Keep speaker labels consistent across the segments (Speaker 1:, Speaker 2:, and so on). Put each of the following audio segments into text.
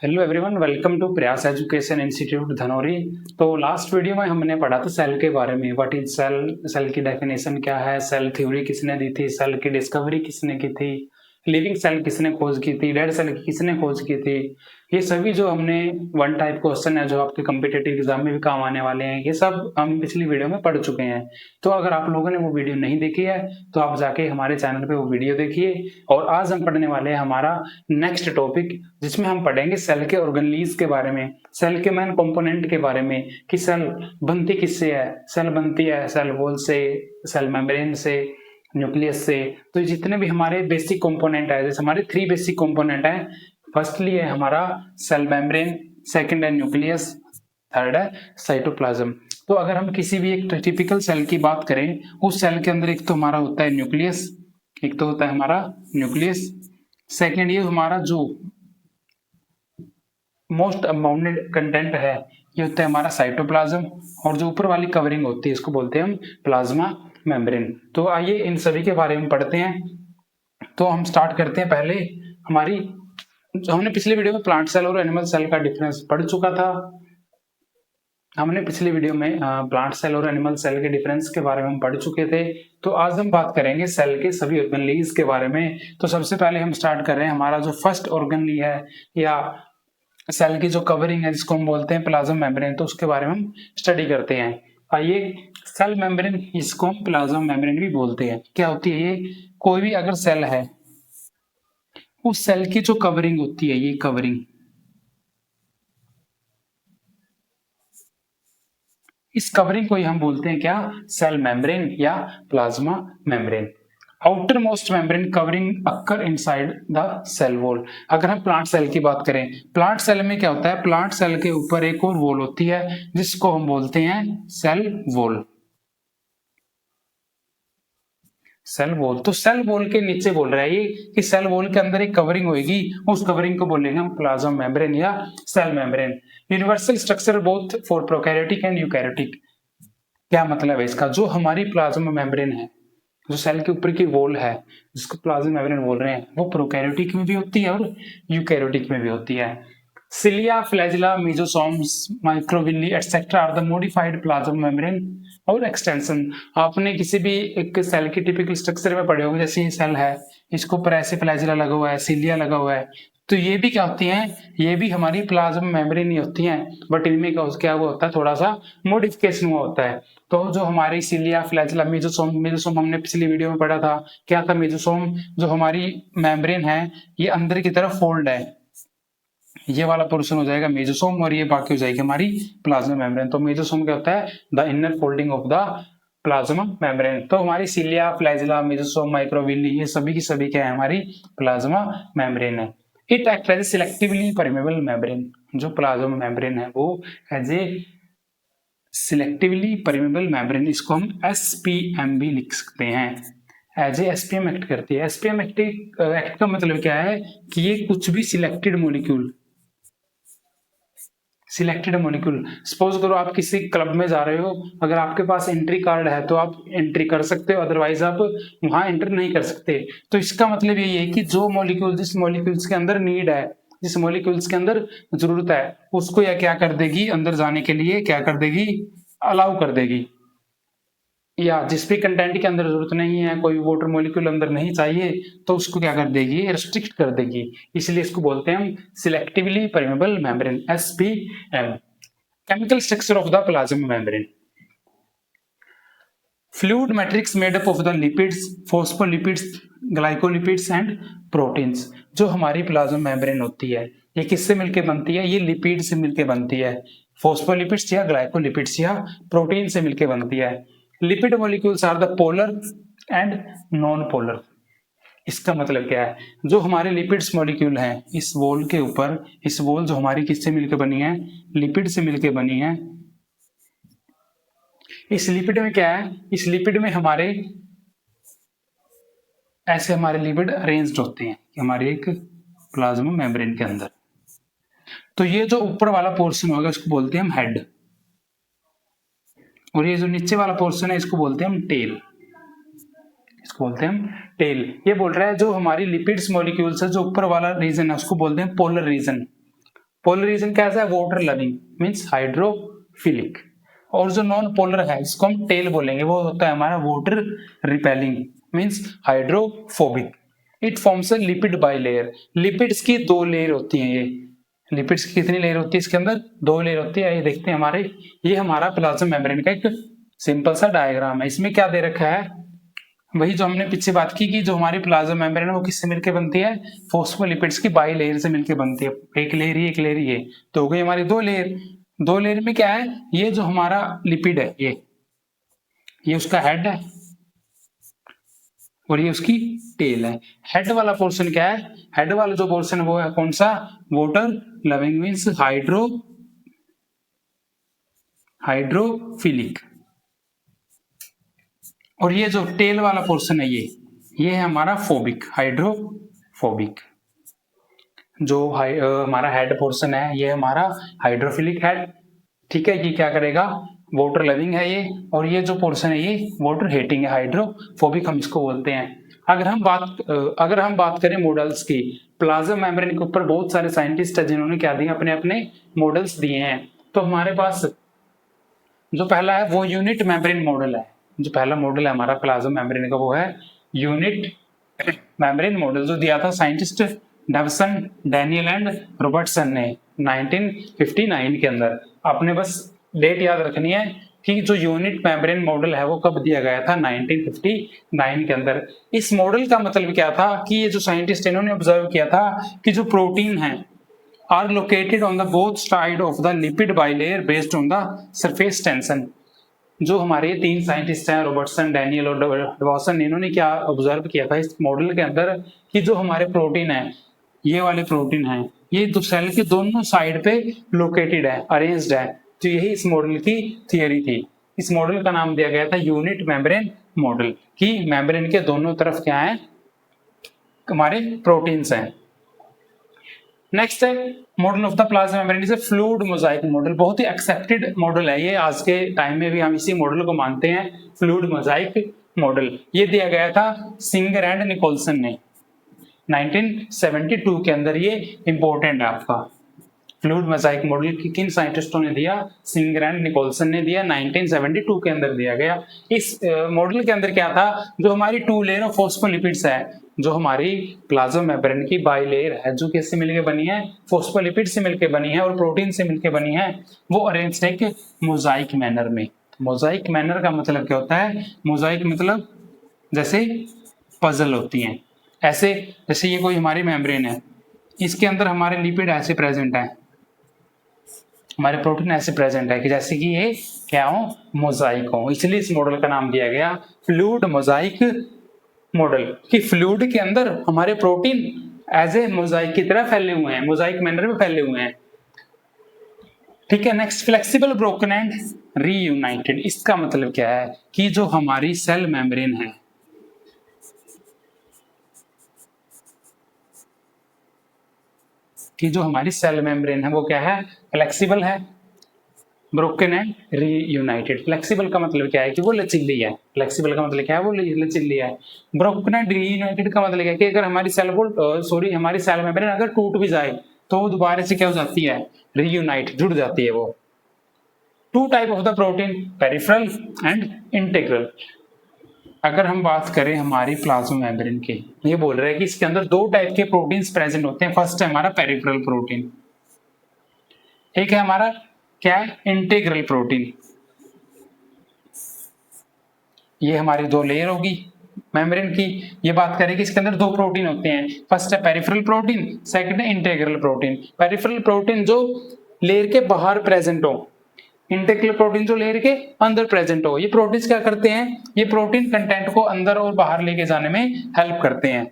Speaker 1: Hello everyone, welcome to प्रयास education institute Dhanauri. तो last video में हमने पढ़ा था सेल के बारे में। व्हाट इज सेल, सेल की डेफिनेशन क्या है, सेल थ्योरी किसने दी थी, सेल की डिस्कवरी किसने की थी, लिविंग सेल किसने खोज की थी, डेड सेल किसने खोज की थी। ये सभी जो हमने वन टाइप क्वेश्चन है जो आपके कम्पिटेटिव एग्जाम में भी काम आने वाले हैं, ये सब हम पिछली वीडियो में पढ़ चुके हैं। तो अगर आप लोगों ने वो वीडियो नहीं देखी है तो आप जाके हमारे चैनल पे वो वीडियो देखिए। और आज हम पढ़ने वाले हैं हमारा नेक्स्ट टॉपिक, जिसमें हम पढ़ेंगे सेल के ऑर्गेनेलीज के बारे में, सेल के मेन कंपोनेंट के बारे में कि सेल बनती किससे है। सेल बनती है सेल वॉल से, सेल मेम्ब्रेन से, न्यूक्लियस से। तो जितने भी हमारे बेसिक कंपोनेंट है, जैसे हमारे 3 बेसिक कंपोनेंट है। फर्स्टली है हमारा सेल मेम्ब्रेन, सेकंड है न्यूक्लियस, थर्ड है साइटोप्लाज्म। तो अगर हम किसी भी एक टिपिकल सेल की बात करें, उस सेल के अंदर एक तो हमारा होता है न्यूक्लियस, एक तो होता है हमारा न्यूक्लियस। सेकेंड ये हमारा जो मोस्ट अबाउंडेड कंटेंट है ये होता है हमारा साइटोप्लाज्म, और जो ऊपर वाली कवरिंग होती है इसको बोलते हैं हम प्लाज्मा मेम्ब्रेन। तो आइए इन सभी के बारे में पढ़ते हैं। तो हम स्टार्ट करते हैं। पहले हमारी जो हमने पिछले वीडियो में प्लांट सेल और एनिमल सेल का डिफरेंस पढ़ चुका था। हमने पिछले वीडियो में प्लांट सेल और एनिमल सेल के डिफरेंस के बारे में हम पढ़ चुके थे। तो आज हम बात करेंगे सेल के सभी ऑर्गेनेलीज के बारे में। तो सबसे पहले हम स्टार्ट कर रहे हैं हमारा जो फर्स्ट ऑर्गेनेली है या सेल की जो कवरिंग है जिसको हम बोलते हैं प्लाज्मा मेम्ब्रेन, तो उसके बारे में हम स्टडी करते हैं। आइए, सेल मेम्ब्रेन, इसको हम प्लाज्मा मेम्ब्रेन भी बोलते हैं। क्या होती है ये? कोई भी अगर सेल है, उस सेल की जो कवरिंग होती है, ये कवरिंग, इस कवरिंग को ही हम बोलते हैं क्या? सेल मेम्ब्रेन या plasma membrane. Outermost membrane covering occur inside the cell wall. अगर हम प्लांट सेल की बात करें, प्लांट सेल में क्या होता है? प्लांट सेल के ऊपर एक और वॉल होती है जिसको हम बोलते हैं सेल वॉल। सेल वॉल, तो सेल वॉल के नीचे बोल रहा है ये कि सेल वॉल के अंदर एक कवरिंग होगी, उस कवरिंग को बोलेंगे हम प्लाज्मा मेम्ब्रेन या cell membrane. Universal structure both for prokaryotic and eukaryotic. क्या मतलब है इसका? जो हमारी प्लाज्मा मेम्ब्रेन है, जो सेल के ऊपर की वॉल है जिसको प्लाज्मा मेम्ब्रेन बोल रहे हैं, वो प्रोकैरियोटिक में भी होती है और यूकैरियोटिक में भी होती है। Cilia, flagella, mesosomes, microvilli etcetera are the modified plasma membrane और एक्सटेंशन। आपने किसी भी एक सेल की टिपिकल स्ट्रक्चर में पढ़े होंगे, जैसे ये सेल है, इसको ऊपर ऐसे फ्लैजिला लगा हुआ है, सिलिया लगा हुआ है, तो ये भी क्या होती हैं? ये भी हमारी प्लाज्मा मेम्ब्रेन ही होती हैं, बट इनमें क्या वो होता है, थोड़ा सा मॉडिफिकेशन हुआ होता है। तो जो हमारी सिलिया, फ्लैजिला, मेसोसोम, मेसोसोम हमने पिछली वीडियो में पढ़ा था। क्या था मेसोसोम? जो हमारी मेम्ब्रेन है ये अंदर की तरफ फोल्ड है, ये वाला पोर्शन हो जाएगा मेसोसोम और ये बाकी हो जाएगी हमारी प्लाज्मा मेम्ब्रेन। तो मेसोसोम क्या होता है? The inner folding of the plasma membrane. तो हमारी सिलिया, फ्लैजिला, मेसोसोम, माइक्रोविल्ली, ये सभी की सभी क्या है? हमारी प्लाज्मा मेम्ब्रेन है। It act as selectively permeable membrane. जो प्लाज्मा मेम्ब्रेन है वो as a selectively permeable membrane, इसको हम SPM भी लिख सकते हैं। एज ए SPM एक्ट करती है। SPM एक्ट का मतलब क्या है कि ये कुछ भी सिलेक्टेड मॉलिक्यूल, सपोज करो आप किसी क्लब में जा रहे हो, अगर आपके पास एंट्री कार्ड है तो आप एंट्री कर सकते हो, अदरवाइज आप वहां एंटर नहीं कर सकते। तो इसका मतलब यही है कि जो मॉलिक्यूल, जिस मॉलिक्यूल्स के अंदर नीड है, जिस मॉलिक्यूल्स के अंदर जरूरत है, उसको यह क्या कर देगी? अंदर जाने के लिए क्या कर देगी? अलाउ कर देगी। या जिस भी कंटेंट के अंदर जरूरत नहीं है, कोई वाटर मॉलिक्यूल अंदर नहीं चाहिए, तो उसको क्या कर देगी? रिस्ट्रिक्ट कर देगी। इसलिए इसको बोलते हैं हम selectively permeable membrane, SPM। Chemical structure of the plasma membrane. Fluid matrix made up of the lipids, phospholipids, glycolipids and proteins. जो हमारी प्लाज्मा मेम्ब्रेन होती है ये किससे मिलकर बनती है? ये लिपिड से मिलकर बनती है, फॉस्फोलिपिड्स या ग्लाइकोलिपिड्स या प्रोटीन से मिलकर बनती है। Lipid molecules are the polar and non polar. इसका मतलब क्या है? जो हमारे लिपिड्स मॉलिक्यूल हैं इस वॉल के ऊपर, इस वॉल जो हमारी किससे मिलकर बनी है? लिपिड से मिलकर बनी है। इस लिपिड में क्या है? इस लिपिड में हमारे ऐसे हमारे लिपिड अरेंज्ड होते हैं हमारे एक प्लाज्मा मेम्ब्रेन के अंदर। तो ये जो ऊपर वाला पोर्शन होगा इसको बोलते हैं हम हेड, और ये जो नीचे वाला पोर्शन है इसको बोलते हैं हम टेल, इसको बोलते हैं हम टेल। ये बोल रहा है जो हमारी लिपिड्स मॉलिक्यूल्स है, जो ऊपर वाला रीजन है उसको बोलते हैं पोलर रीजन। पोलर रीजन कैसा है, वाटर लविंग मीन्स हाइड्रोफिलिक, और जो नॉन पोलर है इसको हम टेल बोलेंगे, वो होता है हमारा water repelling means hydrophobic. It forms a lipid bilayer, lipids की दो लेयर होती हैं, ये लिपिड्स की कितनी लेयर होती है इसके अंदर, दो लेयर होती है। ये देखते हैं हमारे, ये हमारा प्लाज्मा मेम्ब्रेन का एक सिंपल सा डायग्राम है। इसमें क्या दे रखा है, वही जो हमने पीछे बात की कि जो हमारी प्लाज्मा मेम्ब्रेन है वो किससे मिलकर बनती है, फोस्फोलिपिड्स की बाई लेयर से मिलकर बनती है। एक लेयर ही, एक लेयर ये, तो हो गई हमारी दो लेयर। दो लेयर में क्या है, ये जो हमारा लिपिड है ये उसका हेड है और ये उसकी टेल है। हेड वाला पोर्शन क्या है, हेड वाला जो पोर्शन वो है कौन सा, वाटर लविंग मीन्स हाइड्रोफिलिक, और ये जो टेल वाला पोर्शन है ये है हमारा फोबिक, हाइड्रोफोबिक। जो हमारा हेड पोर्शन है ये हमारा हाइड्रोफिलिक हेड, ठीक है। ये क्या करेगा, वाटर लविंग है ये, और ये जो पोर्शन है ये वाटर हेटिंग है, हाइड्रोफोबिक हम इसको बोलते हैं। अगर हम बात करें मॉडल्स की, प्लाज्मा मेम्ब्रेन के ऊपर बहुत सारे साइंटिस्ट है जिन्होंने क्या दिए, अपने अपने मॉडल्स दिए हैं। तो हमारे पास जो पहला है वो यूनिट मेम्ब्रेन मॉडल है। जो पहला मॉडल है हमारा प्लाज्मा मेम्ब्रेन का वो है यूनिट मेम्ब्रेन मॉडल, जो दिया था scientist Dawson, Daniel and Robertson ने 1959 के अंदर। आपने बस डेट याद रखनी है कि जो यूनिट मेम्ब्रेन मॉडल है वो कब दिया गया था, 1959 के अंदर। इस मॉडल का मतलब क्या था कि ये जो साइंटिस्ट इन्होंने ऑब्जर्व किया था कि जो प्रोटीन है are located on the both side of the lipid bilayer based on the surface tension। जो हमारे तीन साइंटिस्ट हैं रॉबर्टसन, डैनियल और डेवसन, इन्होंने क्या ऑब्जर्व किया था इस मॉडल के अंदर कि जो हमारे प्रोटीन है, ये वाले प्रोटीन है, ये तो सेल के दोनों साइड पे लोकेटेड है, अरेंज्ड है। तो यही इस मॉडल की थियरी थी। इस मॉडल का नाम दिया गया था यूनिट मेम्ब्रेन मॉडल, कि मेम्ब्रेन के दोनों तरफ क्या है, हमारे प्रोटीन्स हैं। नेक्स्ट है model of the plasma membrane is a fluid Mosaic model. बहुत ही एक्सेप्टेड मॉडल है ये, आज के टाइम में भी हम इसी मॉडल को मानते हैं, फ्लूइड मोजाइक मॉडल। ये दिया गया था सिंगर एंड निकोलसन ने 1972 के अंदर। ये इंपॉर्टेंट है आपका, फ्लूइड मोजाइक मॉडल किन साइंटिस्टों ने दिया, सिंगर एंड निकोलसन ने दिया, 1972 के अंदर दिया गया। इस मॉडल के अंदर क्या था, जो हमारी टू लेयर ऑफ फोस्फोलिपिड्स है, जो हमारी प्लाज्मा मेम्ब्रेन की बाई लेयर है, जो किससे मिलकर बनी है, फोस्फोलिपिड से मिलकर बनी है और प्रोटीन से मिलकर बनी है, वो अरेंज्ड एक मोजाइक मैनर में। मोजाइक मैनर का मतलब क्या होता है, मोजाइक मतलब जैसे पजल होती हैं, ऐसे जैसे ये कोई हमारी मेम्ब्रेन है, इसके अंदर हमारे लिपिड ऐसे प्रेजेंट है, हमारे प्रोटीन ऐसे प्रेजेंट है कि जैसे कि ये क्या हो, मोजाइक हो। इसलिए इस मॉडल का नाम दिया गया फ्लूइड मोजाइक मॉडल, कि फ्लूइड के अंदर हमारे प्रोटीन एज ए मोजाइक की तरह फैले हुए हैं, मोजाइक मैनर में फैले हुए हैं, ठीक है। Next, flexible, broken and reunited. इसका मतलब क्या है कि जो हमारी सेल मेम्ब्रेन है, कि जो हमारी सेल मेम्ब्रेन है वो क्या है, फ्लेक्सिबल है, ब्रोकन एंड रीयूनाइटेड। फ्लेक्सिबल का मतलब क्या है कि वो लचीली है, फ्लेक्सिबल का मतलब क्या है, वो लचीली है। ब्रोकन एंड रीयूनाइटेड का मतलब क्या है कि अगर हमारी हमारी सेल मेम्ब्रेन अगर टूट भी जाए तो वो दोबारा से क्या हो जाती है, रीयूनाइट, जुड़ जाती है वो। Two type of the protein, peripheral and integral. अगर हम बात करें हमारी प्लाज्मा मेम्ब्रेन के, ये बोल रहे हैं कि इसके अंदर दो टाइप के प्रोटीन्स प्रेजेंट होते हैं। फर्स्ट है हमारा पेरिफेरल प्रोटीन, एक है हमारा क्या है, इंटीग्रल प्रोटीन। ये हमारी दो लेयर होगी मेम्ब्रेन की। ये बात करें कि इसके अंदर दो प्रोटीन होते हैं, फर्स्ट है पेरिफेरल प्रोटीन, सेकंड है इंटीग्रल प्रोटीन। पेरिफेरल प्रोटीन जो लेयर के बाहर प्रेजेंट हो, इंटीग्रल प्रोटीन जो लेयर के अंदर प्रेजेंट हो। ये प्रोटीन्स क्या करते हैं, ये प्रोटीन कंटेंट को अंदर और बाहर लेके जाने में हेल्प करते हैं।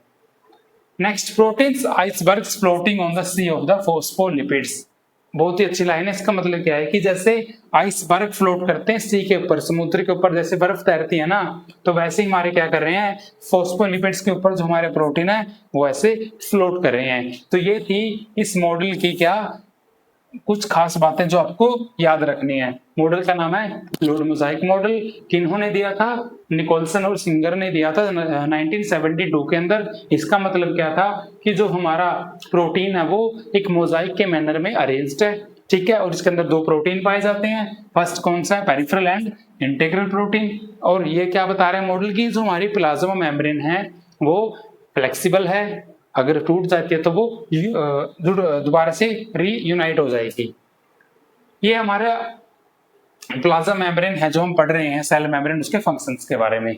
Speaker 1: Next, proteins icebergs floating on the sea of the phospholipids. बहुत ही अच्छी लाइन है। इसका मतलब क्या है कि जैसे आइसबर्ग फ्लोट करते हैं सी के ऊपर, समुद्र के ऊपर जैसे बर्फ तैरती है ना, तो वैसे ही हमारे क्या कर रहे हैं, फोस्फोलिपिड्स के ऊपर जो हमारे प्रोटीन है वो ऐसे फ्लोट कर रहे हैं। तो ये थी इस मॉडल की क्या, कुछ खास बातें जो आपको याद रखनी है। मॉडल का नाम है फ्लूइड मोजाइक मॉडल। किन्होंने दिया था? निकोलसन और सिंगर ने दिया था 1972 के अंदर। इसका मतलब क्या था कि जो हमारा प्रोटीन है वो एक मोजाइक के मैनर में अरेंज्ड है, ठीक है, और इसके अंदर दो प्रोटीन पाए जाते हैं। फर्स्ट कौन सा है? Peripheral and integral protein. और ये क्या बता रहे हैं मॉडल की, जो हमारी प्लाज्मा मेम्ब्रेन है वो फ्लेक्सिबल है, अगर टूट जाती है तो वो दोबारा से रीयूनाइट हो जाएगी। ये हमारा प्लाज्मा मेम्ब्रेन है जो हम पढ़ रहे हैं, सेल मेम्ब्रेन, उसके फंक्शंस के बारे में।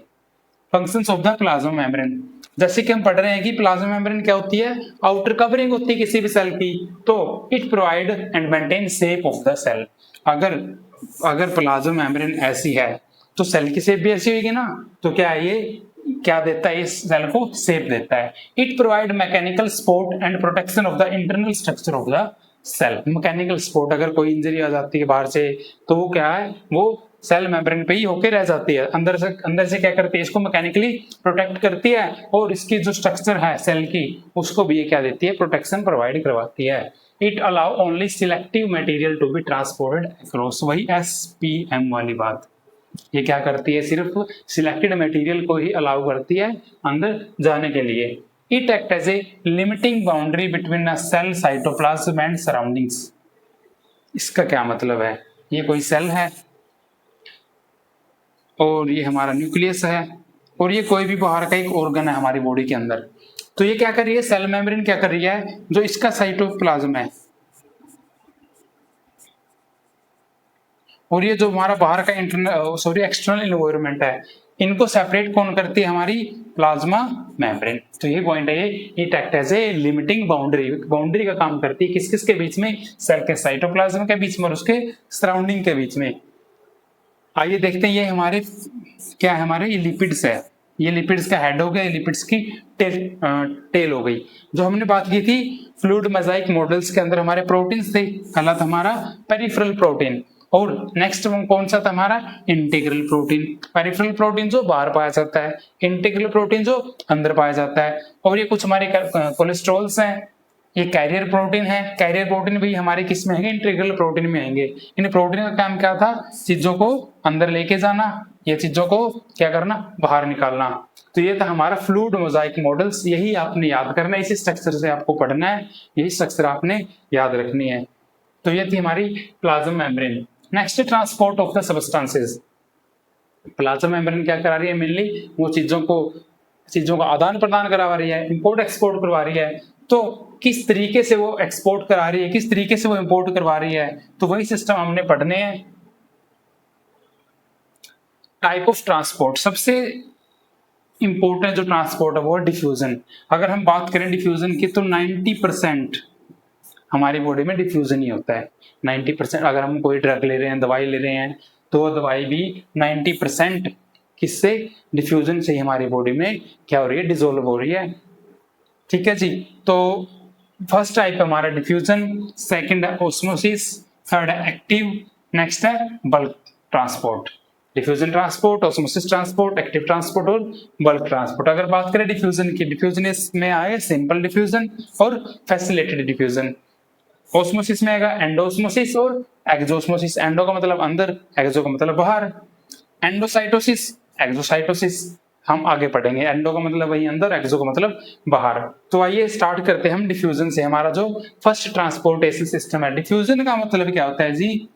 Speaker 1: Functions of the plasma membrane, जैसे कि हम पढ़ रहे हैं कि प्लाज्मा मेम्ब्रेन क्या होती है? आउटर कवरिंग होती है किसी भी सेल की। तो it provide and maintain shape of the cell. अगर प्लाज्मा मेम्ब्रेन ऐसी है तो सेल की शेप भी ऐसी होगी ना। तो क्या है ये क्या देता है? इस सेल को शेप देता है। It provide mechanical support and protection of the internal structure of the cell. Mechanical support, अगर कोई इंजरी आ जाती है बाहर से तो वो क्या है, वो सेल मेम्ब्रेन पे ही होके रह जाती है। अंदर से क्या करती है? इसको मैकेनिकली प्रोटेक्ट करती है, और इसकी जो स्ट्रक्चर है सेल की उसको भी ये क्या देती है? प्रोटेक्शन प्रोवाइड करवाती है। It allow only selective material to be transported across, वही SPM वाली बात। ये क्या करती है? सिर्फ सिलेक्टेड मटेरियल को ही अलाउ करती है अंदर जाने के लिए। It act as a limiting boundary between a cell cytoplasm and surroundings. इसका क्या मतलब है? ये कोई सेल है और ये हमारा न्यूक्लियस है, और ये कोई भी बाहर का एक ऑर्गन है हमारी बॉडी के अंदर। तो ये क्या कर रही है? सेल मेम्ब्रेन क्या कर रही है? जो इसका साइटोप्लाज्म है और ये जो हमारा बाहर का एक्सटर्नल एनवायरनमेंट है, इनको सेपरेट कौन करती है? हमारी प्लाज्मा मेम्ब्रेन। तो ये पॉइंट है, ये act as a limiting boundary, boundary का काम करती है। किस किस के बीच में? सेल के साइटोप्लाज्म के बीच में और उसके सराउंडिंग के बीच में। आइए देखते हैं, ये हमारे क्या है? हमारे ये लिपिड्स है। ये लिपिड्स का हेड हो गया, लिपिड्स की टेल हो गई। जो हमने बात की थी फ्लूइड मोजाइक मॉडल्स के अंदर हमारे प्रोटीन्स थे, पहला था हमारा पेरिफेरल प्रोटीन, और नेक्स्ट कौन सा था? हमारा इंटीग्रल प्रोटीन। पेरिफेरल प्रोटीन जो बाहर पाया जाता है, इंटीग्रल प्रोटीन जो अंदर पाया जाता है। और ये कुछ हमारे कोलेस्ट्रॉल्स हैं, ये कैरियर प्रोटीन है। कैरियर प्रोटीन भी हमारे किस में आएंगे? इंटीग्रल प्रोटीन में आएंगे। इन प्रोटीन का काम क्या था? चीजों को अंदर लेके जाना, ये चीजों को क्या करना? बाहर निकालना। तो ये था हमारा फ्लूइड मोजाइक मॉडल्स। यही आपने याद करना है, इसी स्ट्रक्चर से आपको पढ़ना है, यही स्ट्रक्चर आपने याद रखनी है। तो ये थी हमारी plasma membrane. Next, transport of the substances. Plasma membrane क्या करा रही है? मेनली वो चीजों का आदान प्रदान करवा रही है, इंपोर्ट एक्सपोर्ट करवा रही है। तो किस तरीके से वो एक्सपोर्ट करा रही है, किस तरीके से वो इंपोर्ट करवा रही है, तो वही सिस्टम हमने पढ़ने हैं। टाइप ऑफ ट्रांसपोर्ट, सबसे इंपोर्टेंट जो ट्रांसपोर्ट है वो डिफ्यूजन। अगर हम बात करें डिफ्यूजन की तो 90% हमारी बॉडी में डिफ्यूजन ही होता है। 90%। अगर हम कोई ड्रग ले रहे हैं, दवाई ले रहे हैं, तो वो दवाई भी 90% किससे? डिफ्यूजन से ही हमारी बॉडी में क्या हो रही है? डिसोल्व हो रही है। ठीक है जी। तो फर्स्ट टाइप हमारा डिफ्यूजन, सेकंड है ऑस्मोसिस, थर्ड है एक्टिव, नेक्स्ट है bulk transport. Diffusion transport, osmosis transport, active transport और बल्क ट्रांसपोर्ट। अगर बात करें डिफ्यूजन की, डिफ्यूजन में आए सिंपल डिफ्यूजन और फैसिलिटेटेड डिफ्यूजन। ऑस्मोसिस में आएगा एंडोस्मोसिस और एक्सोस्मोसिस। एंडो का मतलब अंदर, एक्सो का मतलब बाहर। एंडोसाइटोसिस, एक्सोसाइटोसिस हम आगे पढ़ेंगे। एंडो का मतलब वही अंदर, एक्सो का मतलब बाहर। तो आइए स्टार्ट करते हैं हम डिफ्यूजन से। हमारा जो फर्स्ट ट्रांसपोर्टेशन सिस्टम है, डिफ्यूजन का मतलब क्या होता है जी?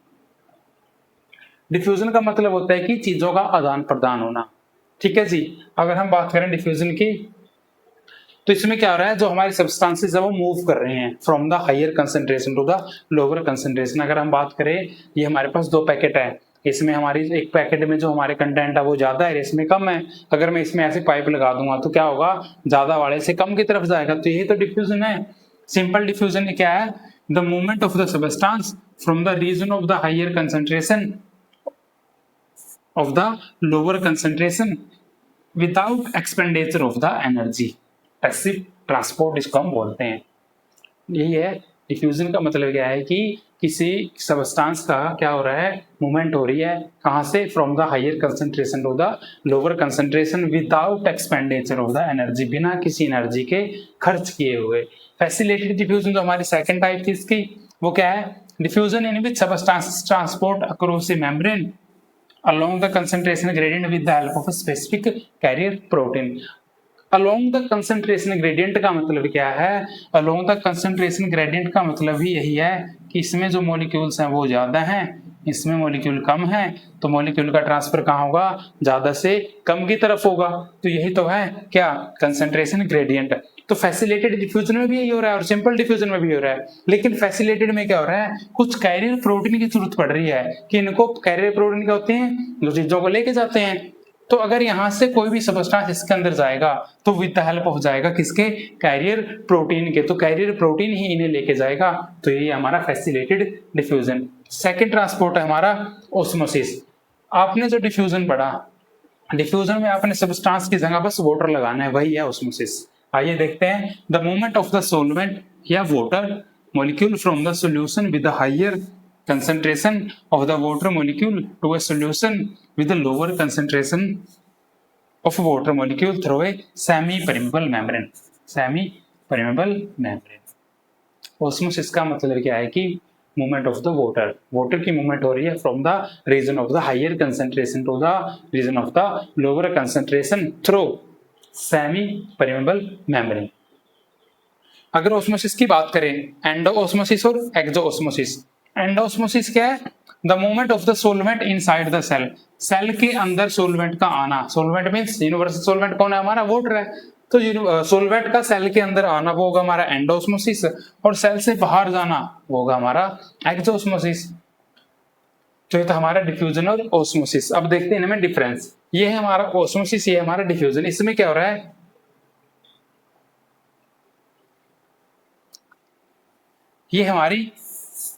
Speaker 1: डिफ्यूजन का मतलब होता है कि चीजों का आदान प्रदान होना। ठीक है जी। अगर हम बात करें डिफ्यूजन की, तो इसमें क्या हो रहा है? जो हमारे सब्सटेंसेस है वो मूव कर रहे हैं from the higher concentration to the lower concentration. अगर हम बात करें, ये हमारे पास दो पैकेट है, इसमें हमारी एक पैकेट में जो हमारे कंटेंट है वो ज्यादा है, इसमें कम है। अगर मैं इसमें ऐसे पाइप लगा दूंगा तो क्या होगा? ज्यादा वाले से कम की तरफ जाएगा। तो यही तो डिफ्यूजन है। सिंपल डिफ्यूजन क्या है? The movement of the substance from the region of the higher concentration of the lower concentration without expenditure of the energy। Passive transport इसको हम बोलते हैं। यही है डिफ्यूजन का मतलब। क्या है कि किसी सब्सटेंस का क्या हो रहा है? मूवमेंट हो रही है, कहां से? From the higher concentration to the lower concentration without expenditure of the energy, बिना किसी एनर्जी के खर्च किए हुए। फैसिलिटेटेड डिफ्यूजन जो हमारी सेकंड टाइप थी इसकी, वो क्या है? Diffusion in which substances transport across A membrane along the concentration gradient with the help of a specific carrier protein. along the concentration gradient का मतलब क्या है? along the concentration gradient का मतलब ही यही है कि इसमें जो मॉलिक्यूल्स हैं वो ज्यादा हैं, इसमें मॉलिक्यूल कम है, तो मॉलिक्यूल का ट्रांसफर कहाँ होगा? ज्यादा से कम की तरफ होगा। तो यही तो है क्या? Concentration gradient. तो फैसिलिटेटेड डिफ्यूजन में भी यही हो रहा है और सिंपल डिफ्यूजन में भी हो रहा है, लेकिन फैसिलिटेटेड में क्या हो रहा है? कुछ कैरियर प्रोटीन की जरूरत पड़ रही है कि इनको कैरियर प्रोटीन क्या होते हैं? जो चीजों को लेके जाते हैं। तो अगर यहां से कोई भी सबस्टेंस इसके अंदर जाएगा तो विद द हेल्प ऑफ जाएगा किसके? कैरियर प्रोटीन के। तो कैरियर प्रोटीन ही इन्हें लेके जाएगा। तो ये हमारा फैसिलिटेटेड डिफ्यूजन। सेकेंड ट्रांसपोर्ट है हमारा ऑस्मोसिस। आपने जो डिफ्यूजन पढ़ा, डिफ्यूजन में आपने सबस्टेंस की जगह बस वाटर लगाना है, वही है ऑस्मोसिस। आइए देखते हैं। The movement of the solvent या water molecule from the solution with the higher concentration of the water molecule to a solution with a lower concentration of water molecule through a semi-permeable membrane. Semi-permeable membrane. Osmosis का मतलब क्या है कि movement of the water की movement हो रही है from the region of the higher concentration to the region of the lower concentration through semi-permeable membrane. अगर osmosis की बात करें, एंडोऑस्मोसिस और एक्सोऑस्मोसिस। एंडोऑस्मोसिस क्या है? The movement of the solvent inside the cell. Cell के अंदर सोलवेंट का आना। सोलवेंट मींस यूनिवर्सल सोलवेंट कौन है? हमारा वाटर है। तो सोलवेंट का सेल के अंदर आना वो होगा हमारा एंडोऑस्मोसिस, और सेल से बाहर जाना वो होगा हमारा एक्सोऑस्मोसिस। तो ये तो हमारा डिफ्यूजन और ऑस्मोसिस। अब देखते हैं इनमें डिफरेंस। ये है हमारा ऑस्मोसिस, ये है हमारा डिफ्यूजन। इसमें क्या हो रहा है? ये हमारी